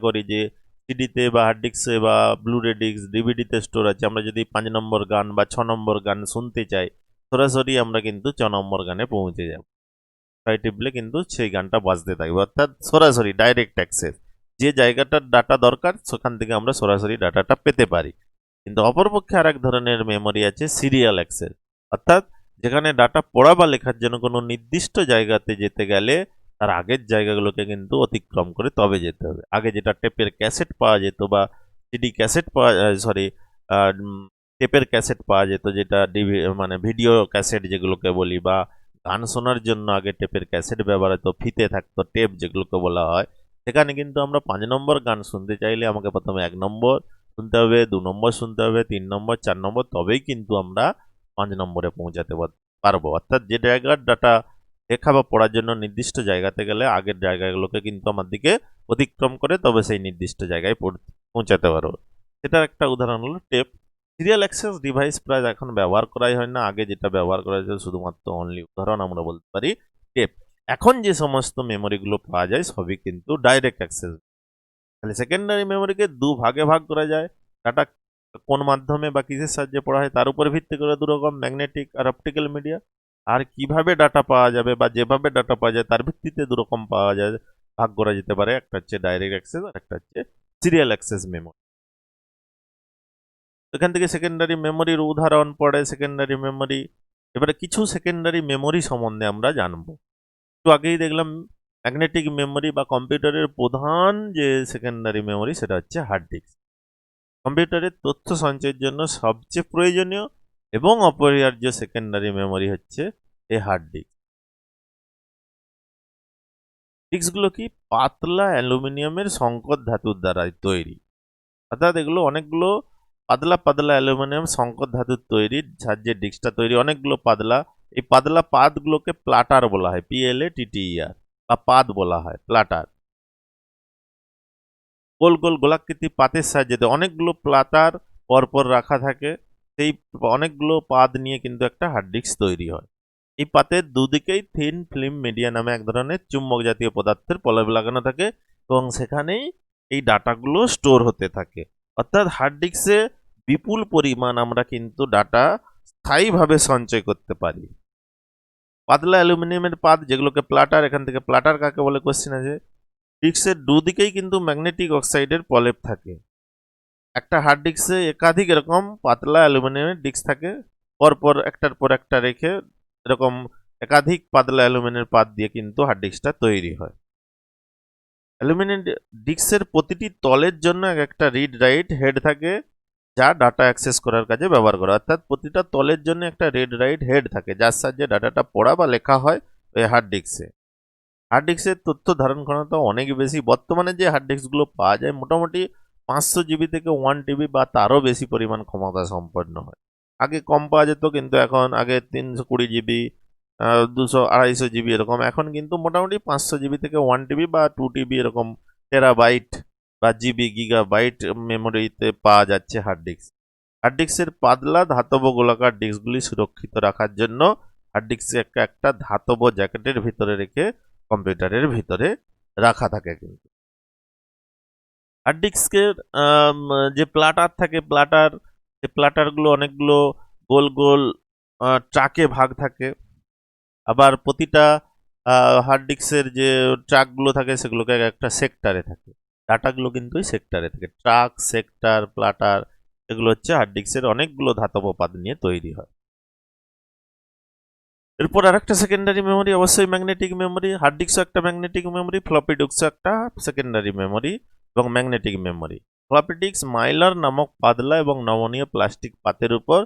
করি যে সিডিতে বা হার্ড ডিস্কে বা ব্লুরে ডিস্ক, ডিভিডিতে স্টোর আছে, আমরা যদি 5 নম্বর গান বা 6 নম্বর গান শুনতে চাই, সরাসরি আমরা কিন্তু 6 নম্বর গানে পৌঁছে যাব। তাই টিপলে কিন্তু সেই গানটা বাজতে থাকবে, অর্থাৎ সরাসরি ডাইরেক্ট অ্যাক্সেস। যে জায়গাটার ডাটা দরকার সেখান থেকে আমরা সরাসরি ডাটাটা পেতে পারি। কিন্তু অপরপক্ষে আর এক ধরনের মেমোরি আছে সিরিয়াল অ্যাক্সেস, অর্থাৎ যেখানে ডাটা পড়া বা লেখার জন্য কোনো নির্দিষ্ট জায়গাতে যেতে গেলে তার আগের জায়গাগুলোকে কিন্তু অতিক্রম করে তবে যেতে হবে। আগে যেটা টেপের ক্যাসেট পাওয়া যেত বা সিডি ক্যাসেট পাওয়া, সরি, টেপের ক্যাসেট পাওয়া যেত, যেটা মানে ভিডিও ক্যাসেট যেগুলোকে বলি, বা গান শোনার জন্য আগে টেপের ক্যাসেট ব্যবহার হতো, ফিতে থাকতো টেপ যেগুলোকে বলা হয়। সেখানে কিন্তু আমরা 5 নম্বর গান শুনতে চাইলে আমাকে প্রথমে 1 নম্বর শুনতে হবে, 2 নম্বর শুনতে হবে, 3 নম্বর, 4 নম্বর, তবেই কিন্তু আমরা 5 নম্বরে পৌঁছাতে পারবো। অর্থাৎ যে জায়গার ডাটা লেখা বা পড়ার জন্য নির্দিষ্ট জায়গাতে গেলে আগের জায়গাগুলোকে কিন্তু আমার দিকে অতিক্রম করে তবে সেই নির্দিষ্ট জায়গায় পৌঁছাতে পারবো। সেটার একটা উদাহরণ হলো টেপ। সিরিয়াল অ্যাক্সেস ডিভাইস প্রায় এখন ব্যবহার করাই হয় না, আগে যেটা ব্যবহার করা হয়েছে শুধুমাত্র অনলি উদাহরণ আমরা বলতে পারি টেপ। এখন যে সমস্ত মেমোরিগুলো পাওয়া যায় সবই কিন্তু ডাইরেক্ট অ্যাক্সেস। তাহলে সেকেন্ডারি মেমোরিকে দু ভাগে ভাগ করা যায়। ডাটা কোন মাধ্যমে বা কিসের সাহায্যে পড়া হয় তার উপর ভিত্তি করে দু রকম, ম্যাগনেটিক আর অপটিক্যাল মিডিয়া। আর কিভাবে ডাটা পাওয়া যাবে বা যেভাবে ডাটা পাওয়া যায় তার ভিত্তিতে দু রকম পাওয়া যায়, ভাগ করা যেতে পারে। একটা হচ্ছে ডাইরেক্ট অ্যাক্সেস আর একটা হচ্ছে সিরিয়াল অ্যাক্সেস মেমোরি। এখান থেকে সেকেন্ডারি মেমোরির উদাহরণ পড়ে সেকেন্ডারি মেমোরি। এবারে কিছু সেকেন্ডারি মেমোরি সম্বন্ধে আমরা জানবো। একটু আগেই দেখলাম ম্যাগনেটিক মেমোরি বা কম্পিউটারের প্রধান যে সেকেন্ডারি মেমোরি সেটা হচ্ছে হার্ড ডিস্ক। কম্পিউটারের তথ্য সঞ্চয়ের জন্য সবচেয়ে প্রয়োজনীয় এবং অপরিহার্য সেকেন্ডারি মেমোরি হচ্ছে এই হার্ড ডিস্ক। ডিস্কগুলো কি পাতলা অ্যালুমিনিয়ামের সংকর ধাতুর দ্বারা তৈরি, অর্থাৎ এগুলো অনেকগুলো পাতলা পাতলা অ্যালুমিনিয়াম সংকর ধাতুর তৈরি, সাহায্যে ডিস্কটা তৈরি অনেকগুলো পাতলা। এই পাতলা পাতগুলোকে প্লাটার বলা হয়, PLATTER, বা পাত বলা হয়, প্লাটার। গোল গোল গোলাকৃতি পাতের সাহায্যে অনেকগুলো প্লাটার পরপর রাখা থাকে, সেই অনেকগুলো পাত নিয়ে কিন্তু একটা হার্ড ডিস্ক তৈরি হয়। এই পাতের দুদিকেই থিন ফিল্ম মিডিয়া নামে এক ধরনের চুম্বক জাতীয় পদার্থের প্রলেপ লাগানো থাকে এবং সেখানেই এই ডাটাগুলো স্টোর হতে থাকে। অর্থাৎ হার্ড ডিস্কে বিপুল পরিমাণ আমরা কিন্তু ডাটা স্থায়ীভাবে সঞ্চয় করতে পারি। পাতলা অ্যালুমিনিয়ামের পাত যেগুলোকে প্লাটার, এখান থেকে প্লাটার কাকে বলে কোশ্চেন আছে। ডিস্কের দুদিকেই কিন্তু ম্যাগনেটিক অক্সাইডের প্রলেপ থাকে। একটা হার্ড ডিস্কে একাধিক এরকম পাতলা অ্যালুমিনিয়ামের ডিস্ক থাকে, পরপর একটার পর একটা রেখে এরকম একাধিক পাতলা অ্যালুমিনিয়ামের পাত দিয়ে কিন্তু হার্ড ডিস্কটা তৈরি হয়। অ্যালুমিনিয়াম ডিস্কের প্রতিটি তলের জন্য একটা রিড রাইট হেড থাকে, যা ডাটা অ্যাক্সেস করার কাজে ব্যবহার করা। অর্থাৎ প্রতিটা তলের জন্য একটা রিড রাইট হেড থাকে, যার সাহায্যে ডাটাটা পড়া বা লেখা হয় ওই হার্ড ডিস্কে। হার্ড ডিস্কের তথ্য ধারণ ক্ষমতা অনেক বেশি। বর্তমানে যে হার্ড ডিস্কগুলো পাওয়া যায় মোটামুটি 500 জিবি থেকে 1 TB বা তারও বেশি পরিমাণ ক্ষমতা সম্পন্ন হয়। আগে কম পাওয়া যেত, কিন্তু এখন আগে 320 জিবি, 200-250 জিবি এরকম। এখন কিন্তু মোটামুটি 500 জিবি থেকে 1 টিবি বা 2 টিবি এরকম টেরাবাইট বা জিবি গিগাবাইট মেমোরিতে পাওয়া যাচ্ছে হার্ড ডিস্ক। হার্ড ডিস্কের পাতলা ধাতব গোলাকার ডিস্কগুলি সুরক্ষিত রাখার জন্য হার্ড ডিস্ককে একটা ধাতব জ্যাকেটের ভিতরে রেখে কম্পিউটারের ভিতরে রাখা থাকে। কিন্তু হার্ড ডিস্কের যে প্লাটার থাকে, সেই প্লাটারগুলো অনেকগুলো গোল গোল ট্রাকে ভাগ থাকে। আবার প্রতিটা হার্ড ডিস্কের যে ট্রাকগুলো থাকে সেগুলোকে একটা সেক্টরে থাকে। ডাটাগুলো কিন্তু ওই সেক্টরে থাকে। ট্রাক, সেক্টর, প্লাটার এগুলো হচ্ছে হার্ড ডিস্কের অনেকগুলো ধাতব পাত নিয়ে তৈরি হয়। এরপর আরেকটা সেকেন্ডারি মেমোরি, অবশ্যই ম্যাগনেটিক মেমোরি। হার্ড ডিস্কও একটা ম্যাগনেটিক মেমোরি, ফ্লপি ডিস্কও একটা সেকেন্ডারি মেমোরি এবং ম্যাগনেটিক মেমোরি। ফ্লপি ডিস্ক মাইলার নামক পাতলা এবং নমনীয় প্লাস্টিক পাতের উপর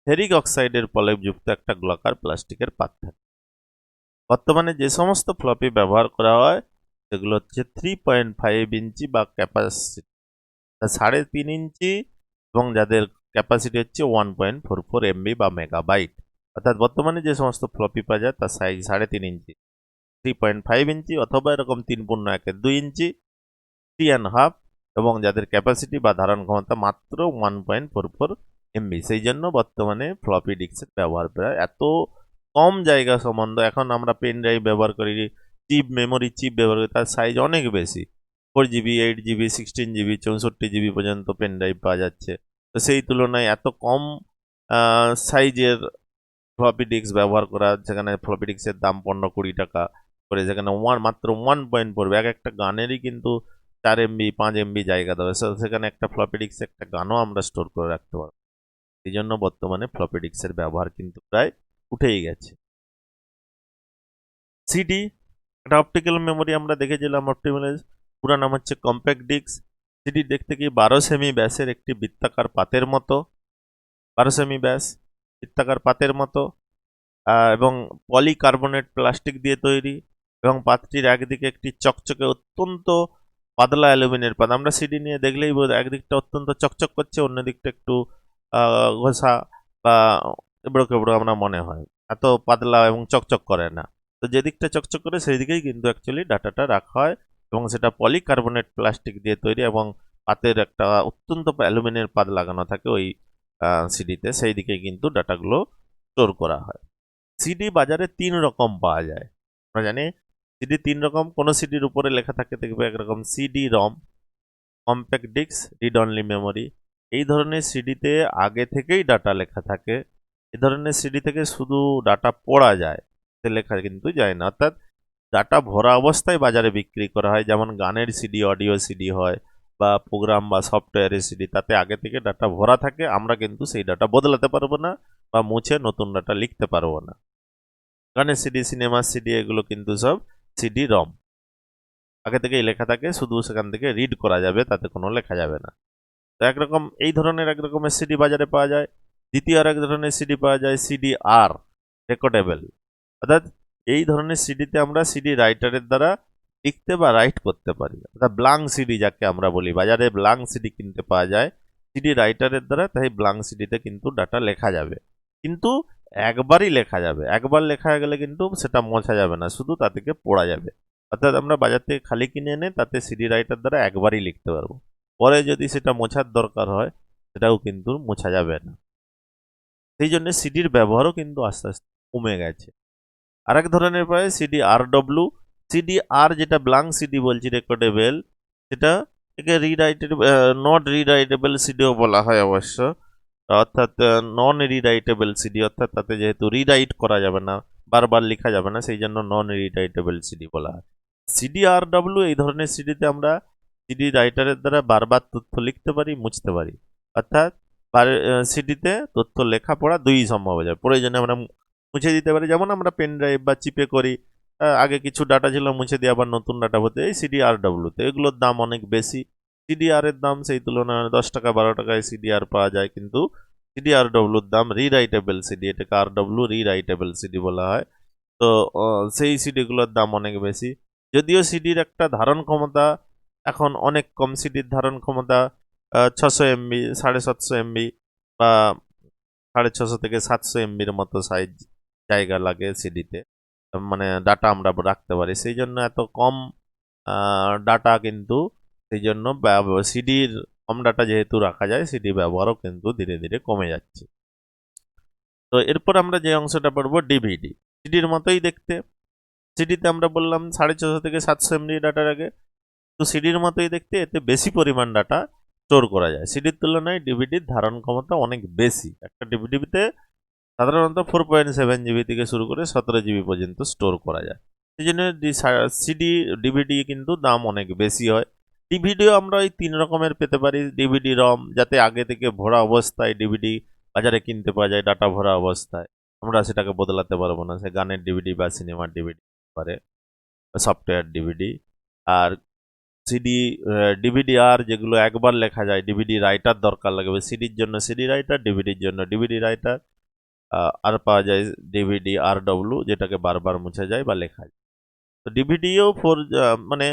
ফেরিক অক্সাইডের প্রলেপযুক্ত একটা গোলাকার প্লাস্টিকের পাত থাকে। বর্তমানে যে সমস্ত ফ্লপি ব্যবহার করা হয় সেগুলো হচ্ছে 3.5 ইঞ্চি বা ক্যাপাসিটি 3.5 ইঞ্চি এবং যাদের ক্যাপাসিটি হচ্ছে 1.44 MB বা মেগাবাইট। অর্থাৎ বর্তমানে যে সমস্ত ফ্লপি পাওয়া যায় তার সাইজ 3.5 ইঞ্চি, 3.5 ইঞ্চি অথবা এরকম 3.1-2 ইঞ্চি, 3.5, এবং যাদের ক্যাপাসিটি বা ধারণ ক্ষমতা মাত্র 1.44 MB। সেই জন্য বর্তমানে ফ্লপি ডিস্কের ব্যবহার প্রায় এত কম জায়গা সম্বন্ধ। এখন আমরা পেন ড্রাইভ ব্যবহার করি, মেমোরি চিপ ব্যবহার করি, তার সাইজ অনেক বেশি। 4 জিবি, 8 জিবি, 16 জিবি, 64 জিবি পর্যন্ত পেন ড্রাইভ পাওয়া যাচ্ছে। তো সেই তুলনায় এত কম সাইজের ফ্লপি ডিস্ক ব্যবহার করা, যেখানে ফ্লপি ডিস্কের দাম 15-20 টাকা করে, যেখানে মাত্র 1.4, এক একটা গানেরই কিন্তু 4 MB 5 MB জায়গা দেবে। সেখানে একটা ফ্লপি ডিস্ক একটা গানও আমরা স্টোর করে রাখতে পারবো। এই জন্য বর্তমানে ফ্লপি ডিস্কের ব্যবহার কিন্তু প্রায় উঠেই গেছে। সিডি একটা অপটিক্যাল মেমোরি আমরা দেখেছিলাম, অপটিক্যাল পুরো নাম হচ্ছে কম্প্যাক্ট ডিস্ক। সিডি দেখতে কি 12 সেমি ব্যাসের একটি বৃত্তাকার পাতের মতো, 12 সেমি ব্যাস বৃত্তাকার পাতের মতো, এবং পলিকার্বনেট প্লাস্টিক দিয়ে তৈরি, এবং পাতটির একদিকে একটি চকচকে অত্যন্ত পাতলা অ্যালুমিনিয়ামের পাত। আমরা সিডি নিয়ে দেখলেই বোঝা, একদিকটা অত্যন্ত চকচক করছে, অন্য দিকটা একটু ঘষা বা এবড়ো খেবড়ো আমরা মনে হয়, এত পাতলা এবং চকচক করে না। তো যেদিকটা চকচক করে সেই দিকেই কিন্তু অ্যাকচুয়ালি ডাটাটা রাখা হয়, এবং সেটা পলিকার্বনেট প্লাস্টিক দিয়ে তৈরি, এবং পাতের একটা অত্যন্ত অ্যালুমিনিয়ামের পাত লাগানো থাকে ওই সিডিতে, সেই দিকে কিন্তু ডাটাগুলো স্টোর করা হয়। সিডি বাজারে 3 রকম পাওয়া যায়। আমরা জানি সিডি 3 রকম। কোনো সিডির উপরে লেখা থাকে দেখবে একরকম CD ROM, compact disc, read only memory. এই ধরনের সিডিতে আগে থেকেই ডাটা লেখা থাকে। এই ধরনের সিডি থেকে শুধু ডাটা পড়া যায়, সে লেখা কিন্তু যায় না। অর্থাৎ ডাটা ভরা অবস্থায় বাজারে বিক্রি করা হয়। যেমন গানের সিডি, অডিও সিডি হয়, বা প্রোগ্রাম বা সফটওয়্যারের সিডি, তাতে আগে থেকে ডাটা ভরা থাকে। আমরা কিন্তু সেই ডাটা বদলাতে পারবো না বা মুছে নতুন ডাটা লিখতে পারবো না। গানের সিডি, সিনেমার সিডি এগুলো কিন্তু সব সিডি রম, আগে থেকেই লেখা থাকে, শুধু সেখান থেকে রিড করা যাবে, তাতে কোনো লেখা যাবে না। তো একরকম এই ধরনের এক রকমের সিডি বাজারে পাওয়া যায়। দ্বিতীয় আর এক ধরনের সিডি পাওয়া যায় সিডি আর, রেকর্ডেবল। অর্থাৎ এই ধরনের সিডিতে আমরা সিডি রাইটারের দ্বারা লিখতে বা রাইট করতে পারি। অর্থাৎ ব্লাঙ্ক সিডি যাকে আমরা বলি, বাজারে ব্লাঙ্ক সিডি কিনতে পাওয়া যায় সিডি রাইটারের দ্বারা। তাই ব্লাঙ্ক সিডিতে কিন্তু ডাটা লেখা যাবে, কিন্তু একবারই লেখা যাবে। একবার লেখা গেলে কিন্তু সেটা মোছা যাবে না, শুধু তা থেকে পড়া যাবে। অর্থাৎ আমরা বাজার থেকে খালি কিনে এনে তাতে সিডি রাইটার দ্বারা একবারই লিখতে পারবো। পরে যদি সেটা মোছার দরকার হয় সেটাও কিন্তু মোছা যাবে না। সেই জন্য সিডির ব্যবহারও কিন্তু আস্তে আস্তে কমে গেছে। আরেক ধরনের পায় সিডি RW। সিডি আর যেটা ব্লাঙ্ক সিডি বলছি, রেকর্ডেবল, সেটা একে নট রিরাইটেবল সিডিও বলা হয় অবশ্য। অর্থাৎ নন রিরাইটেবল সিডি, অর্থাৎ তাতে যেহেতু রিরাইট করা যাবে না, বারবার লেখা যাবে না, সেই জন্য নন রিরাইটেবল সিডি বলা হয়। সিডি RW এই ধরনের সিডিতে আমরা সিডি রাইটারের দ্বারা বারবার তথ্য লিখতে পারি, মুছতে পারি। অর্থাৎ সিডিতে তথ্য লেখা পড়া দুই সম্ভব হয়ে যায়। প্রয়োজনে আমরা মুছে দিতে পারি, যেমন আমরা পেন ড্রাইভ বা চিপে করি। আগে কিছু ডাটা ছিল, মুছে দিয়ে আবার নতুন ডাটা হতে এই সিডি RW-তে। এগুলোর দাম অনেক বেশি। সিডিআর এর দাম সেই তুলনায় 10 টাকা 12 টাকায় সিডিআর পাওয়া যায়, কিন্তু সিডি RW-র দাম রিরাইটেবল সিডি, এটাকে RW রিরাইটেবল সিডি বলা হয়। তো সেই সিডিগুলোর দাম অনেক বেশি। যদিও সিডির একটা ধারণ ক্ষমতা এখন অনেক কম, সিডির ধারণ ক্ষমতা 600 MB, 750 MB বা 650 থেকে 700 MB-র মতো সাইজ জায়গা লাগে সিডিতে, মানে ডাটা আমরা রাখতে পারি, সেই জন্য এত কম ডাটা কিন্তু, সেই জন্য সিডির কম ডাটা যেহেতু রাখা যায়, সিডি ব্যবহারও কিন্তু ধীরে ধীরে কমে যাচ্ছে। তো এরপর আমরা যে অংশটা পড়বো ডিভিডি। সিডির মতোই দেখতে, সিডিতে আমরা বললাম 650 থেকে 700 এমবি ডাটা রাখে, তো সিডির মতোই দেখতে, এতে বেশি পরিমাণ ডাটা স্টোর করা যায়। সিডির তুলনায় ডিভিডির ধারণ ক্ষমতা অনেক বেশি। একটা ডিভিডিতে সাধারণত 4.7 জিবি থেকে শুরু করে 17 জিবি পর্যন্ত স্টোর করা যায়। সেই জন্য সিডি ডিভিডি কিন্তু দাম অনেক বেশি হয়। ডিভিডিও আমরা ওই 3 রকমের পেতে পারি। ডিভিডি রম, যাতে আগে থেকে ভরা অবস্থায় ডিভিডি বাজারে কিনতে পাওয়া যায় ডাটা ভরা অবস্থায়, আমরা সেটাকে বদলাতে পারবো না, সে গানের ডিভিডি বা সিনেমার ডিভিডি পারে, সফটওয়্যার ডিভিডি। আর সিডি ডিভিডি আর যেগুলো একবার লেখা যায়, ডিভিডি রাইটার দরকার লাগবে, সিডির জন্য সিডি রাইটার, ডিভিডির জন্য ডিভিডি রাইটার। আর পাওয়া যায় ডিভিডি আর ডব্লু, যেটাকে বারবার মুছা যায় বা লেখা যায়। তো ডিভিডিও মানে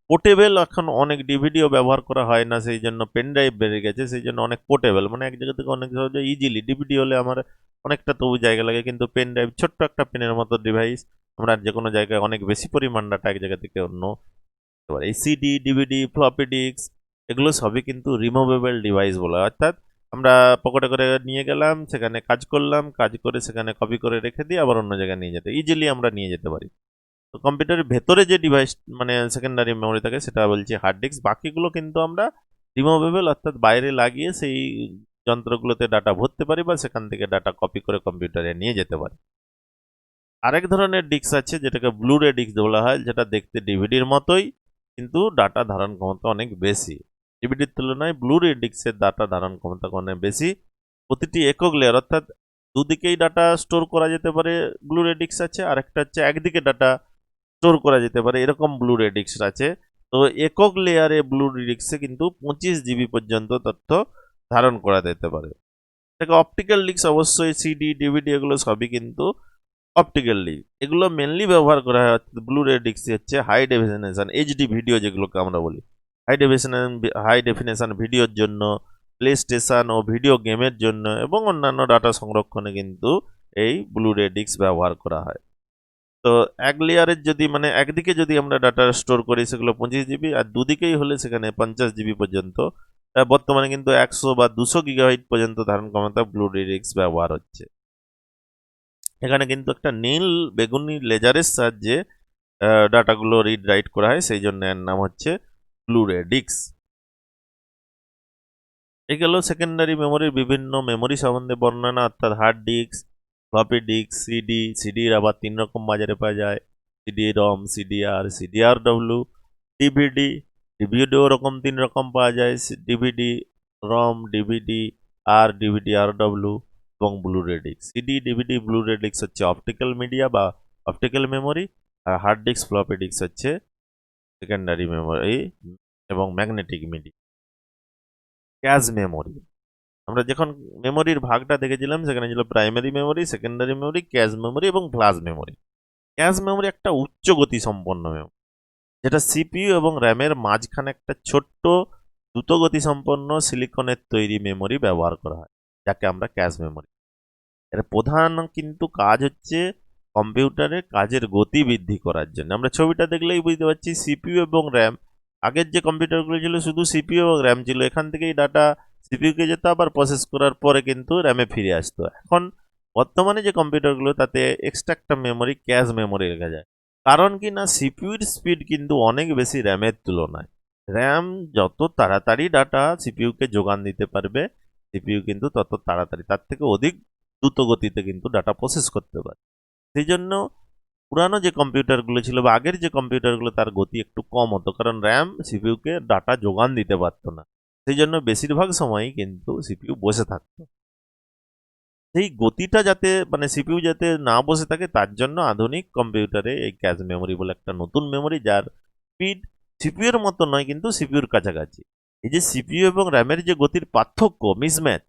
পোর্টেবল, এখন অনেক ডিভিডিও ব্যবহার করা হয় না, সেই জন্য পেন ড্রাইভ বেড়ে গেছে, সেই জন্য অনেক পোর্টেবল, মানে এক জায়গা থেকে অনেক সহজে ইজিলি। ডিভিডি হলে আমার অনেকটা তবু জায়গা লাগে, কিন্তু পেন ড্রাইভ ছোট্ট একটা পেনের মতো ডিভাইস, আমরা যে কোনো জায়গায় অনেক বেশি পরিমাণ ডাটা এক জায়গা থেকে অন্য। এই সিডি, ডিভিডি, ফ্লপি ডিস্ক, এগুলো সবই কিন্তু রিমুভেবল ডিভাইস বলা হয়। অর্থাৎ আমরা পকেটে করে নিয়ে গেলাম, সেখানে কাজ করলাম, কাজ করে সেখানে কপি করে রেখে দিয়ে আবার অন্য জায়গায় নিয়ে যেতে ইজিলি আমরা নিয়ে যেতে পারি। তো কম্পিউটারের ভেতরে যে ডিভাইস মানে সেকেন্ডারি মেমোরি থাকে, সেটা বলছি হার্ড ডিস্ক। বাকিগুলো কিন্তু আমরা রিমুভেবল, অর্থাৎ বাইরে লাগিয়ে সেই যন্ত্রগুলোতে ডাটা ভরতে পারি বা সেখান থেকে ডাটা কপি করে কম্পিউটারে নিয়ে যেতে পারি। আরেক ধরনের ডিস্ক আছে যেটাকে ব্লুরে ডিস্ক বলা হয়, যেটা দেখতে ডিভিডির মতোই, কিন্তু ডাটা ধারণ ক্ষমতা অনেক বেশি। ডিভিডির তুলনায় ব্লুরে ডিস্কের ডাটা ধারণ ক্ষমতা অনেক বেশি। প্রতিটি একক লেয়ার, অর্থাৎ দুদিকেই ডাটা স্টোর করা যেতে পারে ব্লুরে ডিস্ক আছে, আর একটা হচ্ছে একদিকে ডাটা স্টোর করা যেতে পারে, এরকম ব্লুরে ডিস্ক আছে। তো একক লেয়ারে ব্লুরে ডিস্কে কিন্তু 25 জিবি পর্যন্ত তথ্য ধারণ করা যেতে পারে। দেখো অপটিক্যাল ডিস্ক, অবশ্যই সিডি ডিভিডি এগুলো সবই কিন্তু অপটিক্যাল ডিস্ক, এগুলো মেনলি ব্যবহার করা হয়। ব্লুরে ডিস্ক হচ্ছে হাই ডেফিনেশন এইচডি ভিডিও, যেগুলোকে আমরা বলি হাই ডেফিনেশন ভিডিওর জন্য, প্লে স্টেশন ও ভিডিও গেমের জন্য এবং অন্যান্য ডাটা সংরক্ষণে কিন্তু এই ব্লুরে ডিস্ক ব্যবহার করা হয়। তো এক লেয়ারের যদি মানে একদিকে যদি আমরা ডাটা স্টোর করি সেগুলো 25 জিবি, আর দুদিকেই হলে সেখানে 50 জিবি পর্যন্ত। বর্তমানে কিন্তু 100 বা 200 গিগাবাইট পর্যন্ত ধারণ ক্ষমতা ব্লুরে ডিস্ক ব্যবহার হচ্ছে। এখানে কিন্তু একটা নীল বেগুনি লেজারের সাহায্যে ডাটাগুলো রিড রাইট করা হয়, সেই জন্য এর নাম হচ্ছে ব্লুরে ডিস্ক। এই গেল সেকেন্ডারি মেমোরির বিভিন্ন মেমোরি সম্বন্ধে বর্ণনা, অর্থাৎ হার্ড ডিস্ক, ফ্লপি ডিস্ক, সিডির আবার 3 রকম বাজারে পাওয়া যায়, CD ROM, CDR, CDR W, DVD, ডিভিডিও রকম 3 রকম পাওয়া যায়, DVD ROM, DVD R, DVD R W এবং ব্লুরে disk. CD DVD Blu-ray disk হচ্ছে অপটিক্যাল মিডিয়া বা অপটিক্যাল মেমোরি, আর হার্ড ডিস্ক ফ্লপি ডিস্ক হচ্ছে সেকেন্ডারি মেমোরি এবং ম্যাগনেটিক মিডিয়া। ক্যাশ মেমোরি, আমরা যখন মেমোরির ভাগটা দেখেছিলাম সেখানে ছিল primary memory, secondary memory, cache memory এবং ফ্ল্যাশ মেমোরি। ক্যাশ মেমোরি একটা উচ্চ গতি সম্পন্ন মেমোরি, যেটা সিপিইউ এবং র্যামের মাঝখানে একটা ছোট্ট দ্রুত গতি সম্পন্ন সিলিকনের তৈরি মেমোরি ব্যবহার করা হয়, যাকে আমরা ক্যাশ মেমোরি। এর প্রধান কিন্তু কাজ হচ্ছে কম্পিউটারের কাজের গতি বৃদ্ধি করার জন্য। আমরা ছবিটা দেখলেই বুঝতে পারছি সিপিইউ এবং র্যাম। আগের যে কম্পিউটারগুলো ছিল শুধু সিপিইউ এবং র্যাম ছিল, এখান থেকেই ডাটা সিপিইউকে যেত, আবার প্রসেস করার পরে কিন্তু র্যামে ফিরে আসতো। এখন বর্তমানে যে কম্পিউটারগুলো তাতে এক্সট্রা একটা মেমোরি ক্যাশ মেমোরি লেখা যায়। কারণ কি না, সিপিইউর স্পিড কিন্তু অনেক বেশি র্যামের তুলনায়। র্যাম যত তাড়াতাড়ি ডাটা সিপিইউকে যোগান দিতে পারবে, সিপিইউ কিন্তু তত তাড়াতাড়ি তার থেকে অধিক দ্রুত গতিতে কিন্তু ডাটা প্রসেস করতে পারে। সেই জন্য পুরানো যে কম্পিউটারগুলো ছিল বা আগের যে কম্পিউটারগুলো, তার গতি একটু কম হতো, কারণ র্যাম সিপিইউকে ডাটা যোগান দিতে পারতো না। সেই জন্য বেশিরভাগ সময়ই কিন্তু সিপিইউ বসে থাকতো। সেই গতিটা যাতে মানে সিপিইউ যাতে না বসে থাকে, তার জন্য আধুনিক কম্পিউটারে এই ক্যাশ মেমোরি বলে একটা নতুন মেমোরি, যার স্পিড সিপিইউর মতো নয় কিন্তু সিপিইউর কাছাকাছি। এই যে সিপিইউ এবং র্যামের যে গতির পার্থক্য, মিসম্যাচ,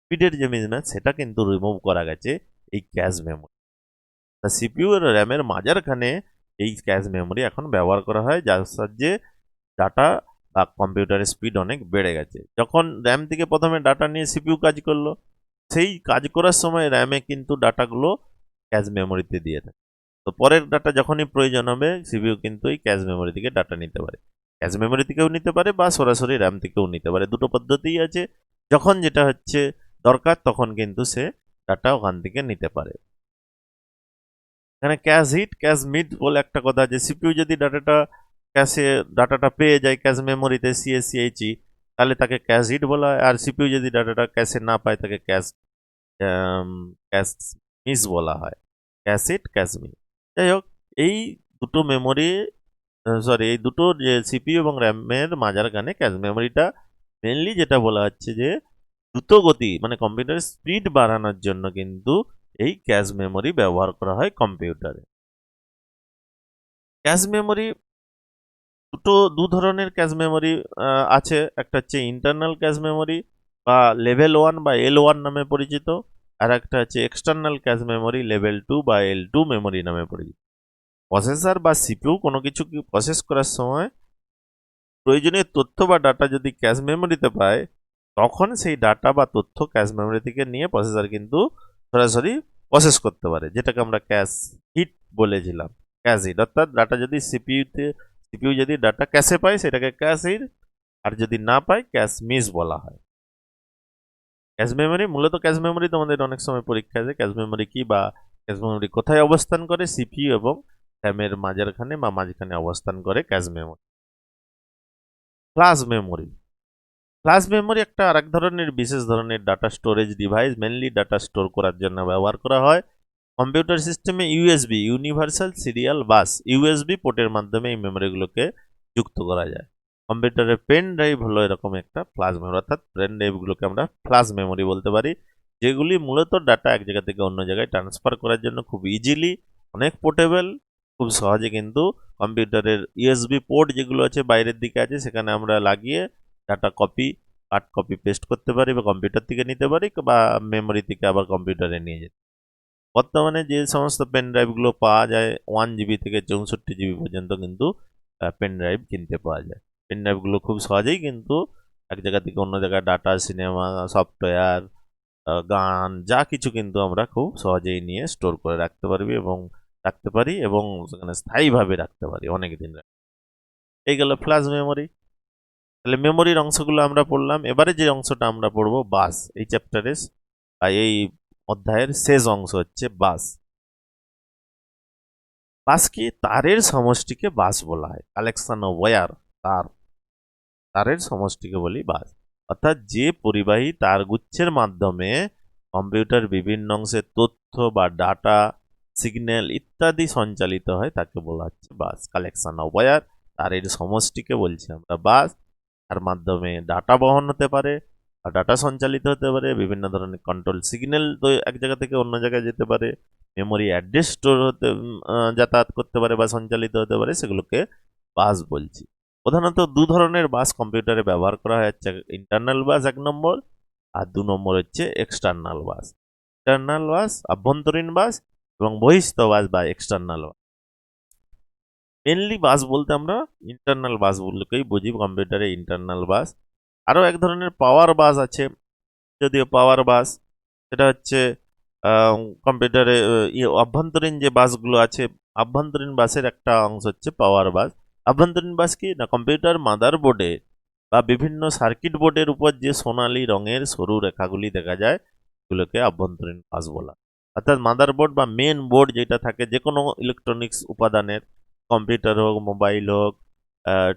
স্পিডের যে মিসম্যাচ, সেটা কিন্তু রিমুভ করা গেছে এই ক্যাশ মেমোরি। সিপিইউ আর র্যামের মাঝখানে এই ক্যাশ মেমোরি এখন ব্যবহার করা হয়, যার সাহায্যে ডাটা বা কম্পিউটারের স্পিড অনেক বেড়ে গেছে। যখন র্যাম থেকে প্রথমে ডাটা নিয়ে সিপিইউ কাজ করলো, সেই কাজ করার সময় র্যামে কিন্তু ডাটাগুলো ক্যাশ মেমোরিতে দিয়ে থাকে। তো পরের ডাটা যখনই প্রয়োজন হবে সিপিইউ কিন্তু এই ক্যাশ মেমোরি থেকে ডাটা নিতে পারে। ক্যাশ মেমোরি থেকেও নিতে পারে বা সরাসরি র্যাম থেকেও নিতে পারে, দুটো পদ্ধতিই আছে। যখন যেটা হচ্ছে দরকার তখন কিন্তু সে ডাটা ওখান থেকে নিতে পারে। এখানে ক্যাশ হিট ক্যাশ মিট বলে একটা কথা আছে, সিপিইউ যদি ডাটাটা পেয়ে যায় ক্যাশ মেমোরিতে সিএসিএইচই, তাহলে তাকে ক্যাশ হিট বলা হয়। আর সিপিইউ যদি ডাটাটা ক্যাশে না পায় তাকে ক্যাশ মিস বলা হয়। ক্যাশ হিট ক্যাশ মিস, যাই হোক, এই দুটো মেমোরি এই দুটো যে সিপিইউ এবং র্যামের মাঝারখানে ক্যাশ মেমোরিটা মেনলি যেটা বলা হচ্ছে যে দ্রুত গতি মানে কম্পিউটারের স্পিড বাড়ানোর জন্য কিন্তু এই ক্যাশ মেমোরি ব্যবহার করা হয় কম্পিউটারে। ক্যাশ মেমোরি দু ধরনের ক্যাশ মেমোরি আছে, একটা হচ্ছে ইন্টারনাল ক্যাশ মেমোরি বা লেভেল 1 বা L1 নামে পরিচিত, আর একটা হচ্ছে এক্সটার্নাল ক্যাশ মেমোরি লেভেল 2 বা L2 মেমোরি নামে পরিচিত। প্রসেসর বা সিপিইউ কোনো কিছু প্রসেস করার সময় প্রয়োজনীয় তথ্য বা ডাটা যদি ক্যাশ মেমোরিতে পায়, তখন সেই ডাটা বা তথ্য ক্যাশ মেমোরি থেকে নিয়ে প্রসেসর কিন্তু সরাসরি প্রসেস করতে পারে, যেটাকে আমরা ক্যাশ হিট বলেছিলাম। ক্যাশ হিট অর্থাৎ ডাটা যদি সিপিইউ যদি ডাটা ক্যাশে পায় সেটাকে ক্যাশ হিট, আর যদি না পায় ক্যাশ মিস বলা হয়। ক্যাশ মেমোরি মূলত ক্যাশ মেমোরি তোমাদের অনেক সময় পরীক্ষা আছে, ক্যাশ মেমোরি কি বা ক্যাশ মেমোরি কোথায় অবস্থান করে, সিপিইউ এবং র্যামের মাঝখানে অবস্থান করে ক্যাশ মেমোরি। ফ্ল্যাশ মেমোরি একটা আরেক ধরনের বিশেষ ধরনের data storage device, mainly data store করার জন্য ব্যবহার করা হয়। কম্পিউটার সিস্টেমে USB universal serial bus USB পোর্টের মাধ্যমে এই মেমোরিগুলোকে যুক্ত করা যায়। কম্পিউটারের পেন ড্রাইভ হলো এরকম একটা ফ্ল্যাশ মেমোরি, অর্থাৎ পেন ড্রাইভগুলোকে আমরা ফ্ল্যাশ মেমোরি বলতে পারি, যেগুলি মূলত ডাটা এক জায়গা থেকে অন্য জায়গায় ট্রান্সফার করার জন্য খুব ইজিলি, অনেক পোর্টেবল, খুব সহজে কিন্তু কম্পিউটারের ইউএসবি পোর্ট যেগুলো আছে বাইরের দিকে আছে সেখানে আমরা লাগিয়ে ডাটা কাট কপি পেস্ট করতে পারি বা কম্পিউটার থেকে নিতে পারি বা মেমোরি থেকে আবার কম্পিউটারে নিয়ে যেতে। বর্তমানে যে সমস্ত পেন ড্রাইভগুলো পাওয়া যায় 1 জিবি থেকে 64 জিবি পর্যন্ত কিন্তু পেন ড্রাইভ কিনতে পাওয়া যায়। পেন ড্রাইভগুলো খুব সহজেই কিন্তু এক জায়গা থেকে অন্য জায়গায় ডাটা, সিনেমা, সফটওয়্যার, গান যা কিছু কিন্তু আমরা খুব সহজেই নিয়ে স্টোর করে রাখতে পারি এবং সেখানে স্থায়ীভাবে রাখতে পারি অনেক দিন। এই গেল ফ্ল্যাশ মেমোরি। তাহলে মেমোরির অংশগুলো আমরা পড়লাম, এবারে যে অংশটা আমরা পড়বো বাস। এই চ্যাপ্টারের এই অধ্যায়ের শেষ অংশ হচ্ছে বাস। বাস কি? তারের সমষ্টিকে বাস বলা হয়। কালেকশন অফ ওয়্যার, তারের সমষ্টিকে বলি বাস। অর্থাৎ যে পরিবাহী তারগুচ্ছের মাধ্যমে কম্পিউটার বিভিন্ন অংশের তথ্য বা ডাটা, সিগন্যাল ইত্যাদি সঞ্চালিত হয় তাকে বলা হচ্ছে বাস। কালেকশন অফ ওয়্যার, তারের সমষ্টিকে বলছি আমরা বাস। তার মাধ্যমে ডাটা বহন হতে পারে বা ডাটা সঞ্চালিত হতে পারে, বিভিন্ন ধরনের কন্ট্রোল সিগন্যাল তো এক জায়গা থেকে অন্য জায়গায় যেতে পারে, মেমোরি অ্যাড্রেস স্টোর হতে যাতায়াত করতে পারে বা সঞ্চালিত হতে পারে, সেগুলোকে বাস বলছি। প্রধানত দু ধরনের বাস কম্পিউটারে ব্যবহার করা হয়, হচ্ছে ইন্টারনাল বাস 1 নম্বর, আর 2 নম্বর হচ্ছে এক্সটার্নাল বাস। ইন্টারনাল বাস আভ্যন্তরীণ বাস এবং বহিস্থ বাস বা এক্সটার্নাল বাস। মেনলি বাস বলতে আমরা ইন্টারনাল বাসগুলোকেই বুঝি, কম্পিউটারে ইন্টারনাল বাস। আরও এক ধরনের পাওয়ার বাস আছে, যদিও পাওয়ার বাস সেটা হচ্ছে কম্পিউটারে অভ্যন্তরীণ যে বাসগুলো আছে, আভ্যন্তরীণ বাসের একটা অংশ হচ্ছে পাওয়ার বাস। আভ্যন্তরীণ বাস কি না, কম্পিউটার মাদার বোর্ডে বা বিভিন্ন সার্কিট বোর্ডের উপর যে সোনালী রঙের সরু রেখাগুলি দেখা যায় এগুলোকে আভ্যন্তরীণ বাস বলা। অর্থাৎ মাদার বোর্ড বা মেন বোর্ড যেটা থাকে যে কোনো ইলেকট্রনিক্স উপাদানের, কম্পিউটার হোক, মোবাইল হোক,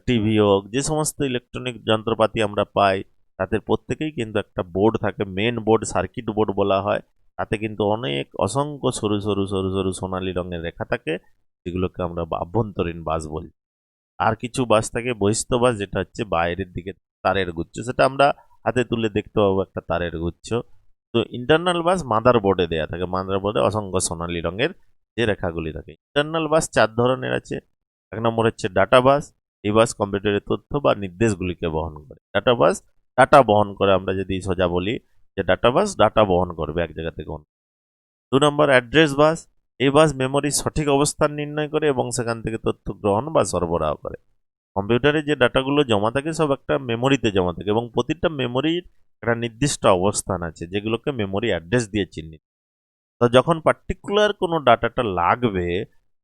টিভি হোক, যে সমস্ত ইলেকট্রনিক যন্ত্রপাতি আমরা পাই তাদের প্রত্যেকেই কিন্তু একটা বোর্ড থাকে, মেন বোর্ড, সার্কিট বোর্ড বলা হয়। তাতে কিন্তু অসংখ্য সরু সরু সরু সরু সোনালী রঙের রেখা থাকে, যেগুলোকে আমরা আভ্যন্তরীণ বাস বলি। আর কিছু বাস থাকে বহিস্থ বাস, যেটা হচ্ছে বাইরের দিকে তারের গুচ্ছ, সেটা আমরা হাতে তুলে দেখতে পাবো একটা তারের গুচ্ছ। তো ইন্টারনাল বাস মাদার বোর্ডে দেওয়া থাকে, মাদার বোর্ডে অসংখ্য সোনালী রঙের যে রেখাগুলি থাকে। ইন্টারনাল বাস 4 ধরনের আছে। 1 নম্বর হচ্ছে ডাটা বাস। এই বাস কম্পিউটারের তথ্য বা নির্দেশগুলিকে বহন করে। ডাটা বহন করে, আমরা যদি সোজা বলি যে ডাটা বাস ডাটা বহন করবে এক জায়গা থেকে অন্য। 2 নম্বর অ্যাড্রেস বাস। এই বাস মেমোরির সঠিক অবস্থান নির্ণয় করে এবং সেখান থেকে তথ্য গ্রহণ বা সরবরাহ করে। কম্পিউটারে যে ডাটাগুলো জমা থাকে সব একটা মেমোরিতে জমা থাকে এবং প্রতিটা মেমোরির একটা নির্দিষ্ট অবস্থান আছে, যেগুলোকে মেমোরি অ্যাড্রেস দিয়ে চিহ্নিত। তো যখন পার্টিকুলার কোনো ডাটাটা লাগবে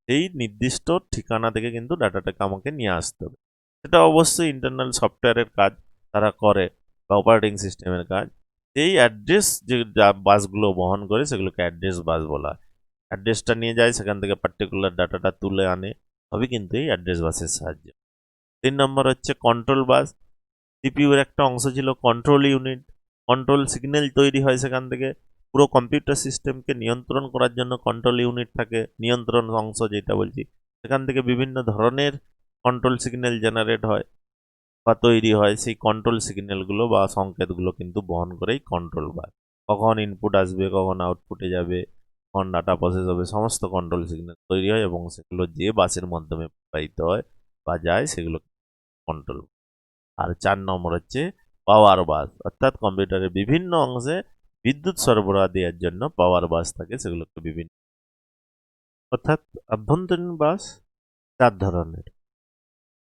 সেই নির্দিষ্ট ঠিকানা থেকে কিন্তু ডাটাটাকে আমাকে নিয়ে আসতে হবে। সেটা অবশ্যই ইন্টারনাল সফটওয়্যারের কাজ তারা করে বা অপারেটিং সিস্টেমের কাজ। এই অ্যাড্রেস যে বাসগুলো বহন করে সেগুলোকে অ্যাড্রেস বাস বলা হয়। অ্যাড্রেসটা নিয়ে যায়, সেখান থেকে পার্টিকুলার ডাটাটা তুলে আনে, সবই কিন্তু এই অ্যাড্রেস বাসের সাহায্যে। 3 নম্বর হচ্ছে কন্ট্রোল বাস। সিপিইউর একটা অংশ ছিল কন্ট্রোল ইউনিট। কন্ট্রোল সিগন্যাল তৈরি হয় সেখান থেকে। পুরো কম্পিউটার সিস্টেমকে নিয়ন্ত্রণ করার জন্য কন্ট্রোল ইউনিট থাকে, নিয়ন্ত্রণ অংশ যেটা বলছি। সেখান থেকে বিভিন্ন ধরনের কন্ট্রোল সিগন্যাল জেনারেট হয় বা তৈরি হয়। সেই কন্ট্রোল সিগন্যালগুলো বা সংকেতগুলো কিন্তু বহন করেই কন্ট্রোল বাস। কখন ইনপুট আসবে, কখন আউটপুটে যাবে, কখন ডাটা প্রসেস হবে, সমস্ত কন্ট্রোল সিগন্যাল তৈরি হয় এবং সেগুলো যে বাসের মাধ্যমে প্রবাহিত হয় বা যায় সেগুলো কন্ট্রোল। আর 4 নম্বর হচ্ছে পাওয়ার বাস, অর্থাৎ কম্পিউটারের বিভিন্ন অংশে বিদ্যুৎ সরবরাহ দেওয়ার জন্য পাওয়ার বাস থাকে, সেগুলোকে বিভিন্ন, অর্থাৎ আভ্যন্তরীণ বাস 4 ধরনের।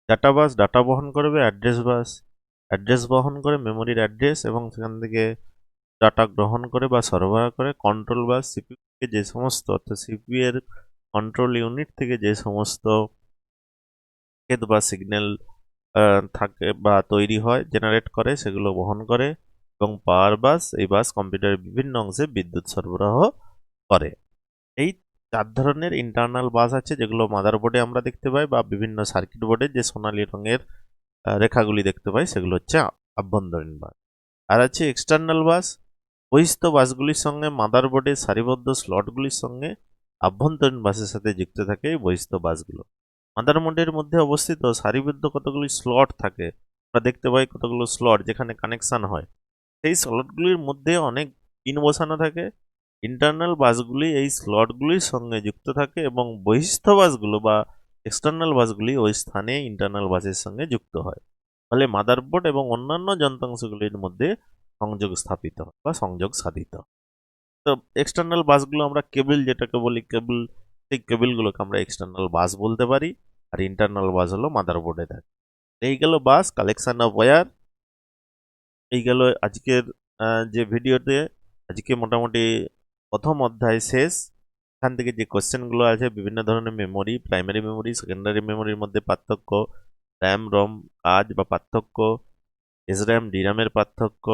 ডাটা বাস ডাটা বহন করবে, অ্যাড্রেস বাস অ্যাড্রেস বহন করে মেমোরির অ্যাড্রেস এবং সেখান থেকে ডাটা গ্রহণ করে বা সরবরাহ করে। কন্ট্রোল বাস সিপিইউ থেকে যে সমস্ত, অর্থাৎ সিপিইউ এর কন্ট্রোল ইউনিট থেকে যে সমস্ত সংকেত বা সিগন্যাল থাকে বা তৈরি হয়, জেনারেট করে, সেগুলো বহন করে। এবং পাওয়ার বাস, এই বাস কম্পিউটারের বিভিন্ন অংশে বিদ্যুৎ সরবরাহ করে। এই 4 ধরনের ইন্টারনাল বাস আছে যেগুলো মাদারবোর্ডে আমরা দেখতে পাই বা বিভিন্ন সার্কিট বোর্ডে যে সোনালী রঙের রেখাগুলি দেখতে পাই, সেগুলো হচ্ছে আভ্যন্তরীণ বাস। আর আছে এক্সটার্নাল বাস। বহিস্থ বাসগুলির সঙ্গে মাদারবোর্ডের সারিবদ্ধ স্লটগুলির সঙ্গে আভ্যন্তরীণ বাসের সাথে যুক্ত থাকে এই বহিস্থ বাসগুলো। মাদারবোর্ডের মধ্যে অবস্থিত সারিবদ্ধ কতগুলি স্লট থাকে, আমরা দেখতে পাই কতগুলো স্লট যেখানে কানেকশন হয়। সেই স্লটগুলির মধ্যে অনেক পিন বসানো থাকে। ইন্টারনাল বাসগুলি এই স্লটগুলির সঙ্গে যুক্ত থাকে এবং বহিস্থ বাসগুলো বা এক্সটার্নাল বাসগুলি ওই স্থানে ইন্টারনাল বাসের সঙ্গে যুক্ত হয়। ফলে মাদারবোর্ড এবং অন্যান্য যন্ত্রাংশগুলির মধ্যে সংযোগ স্থাপিত হয় বা সংযোগ সাধিত হয়। তো এক্সটার্নাল বাসগুলো আমরা কেবল যেটাকে বলি কেবল, সেই কেবলগুলোকে আমরা এক্সটার্নাল বাস বলতে পারি। আর ইন্টারনাল বাস হলো মাদারবোর্ডে থাকে। এই গেল বাস কালেকশন অফ ওয়্যার। এই গেল আজকের যে ভিডিওতে। আজকে মোটামুটি প্রথম অধ্যায় শেষ। এখান থেকে যে কোশ্চেনগুলো আছে, বিভিন্ন ধরনের মেমোরি, প্রাইমারি মেমোরি, সেকেন্ডারি মেমোরির মধ্যে পার্থক্য, র্যাম রম কাজ বা পার্থক্য, এসর্যাম ডিরামের পার্থক্য,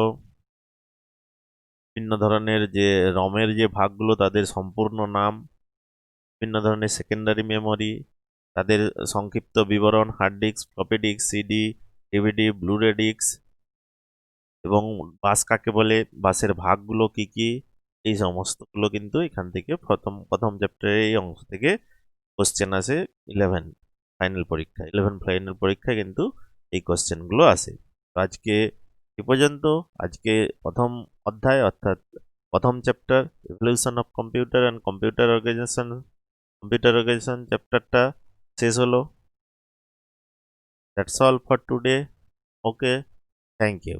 বিভিন্ন ধরনের যে রমের যে ভাগগুলো তাদের সম্পূর্ণ নাম, বিভিন্ন ধরনের সেকেন্ডারি মেমোরি, তাদের সংক্ষিপ্ত বিবরণ, hard disk, floppy disk, CD, DVD, Blu-ray disk, এবং বাস কাকে বলে, বাসের ভাগগুলো কি কি, এই সমস্তগুলো কিন্তু এখান থেকে প্রথম চ্যাপ্টারের এই অংশ থেকে কোশ্চেন আসে। 11 ফাইনাল পরীক্ষায় কিন্তু এই কোশ্চেনগুলো আসে। তো আজকে এ পর্যন্ত। আজকে প্রথম অধ্যায় অর্থাৎ প্রথম chapter evolution of computer and computer organisation চ্যাপ্টারটা শেষ হলো। That's all for today. Okay, thank you.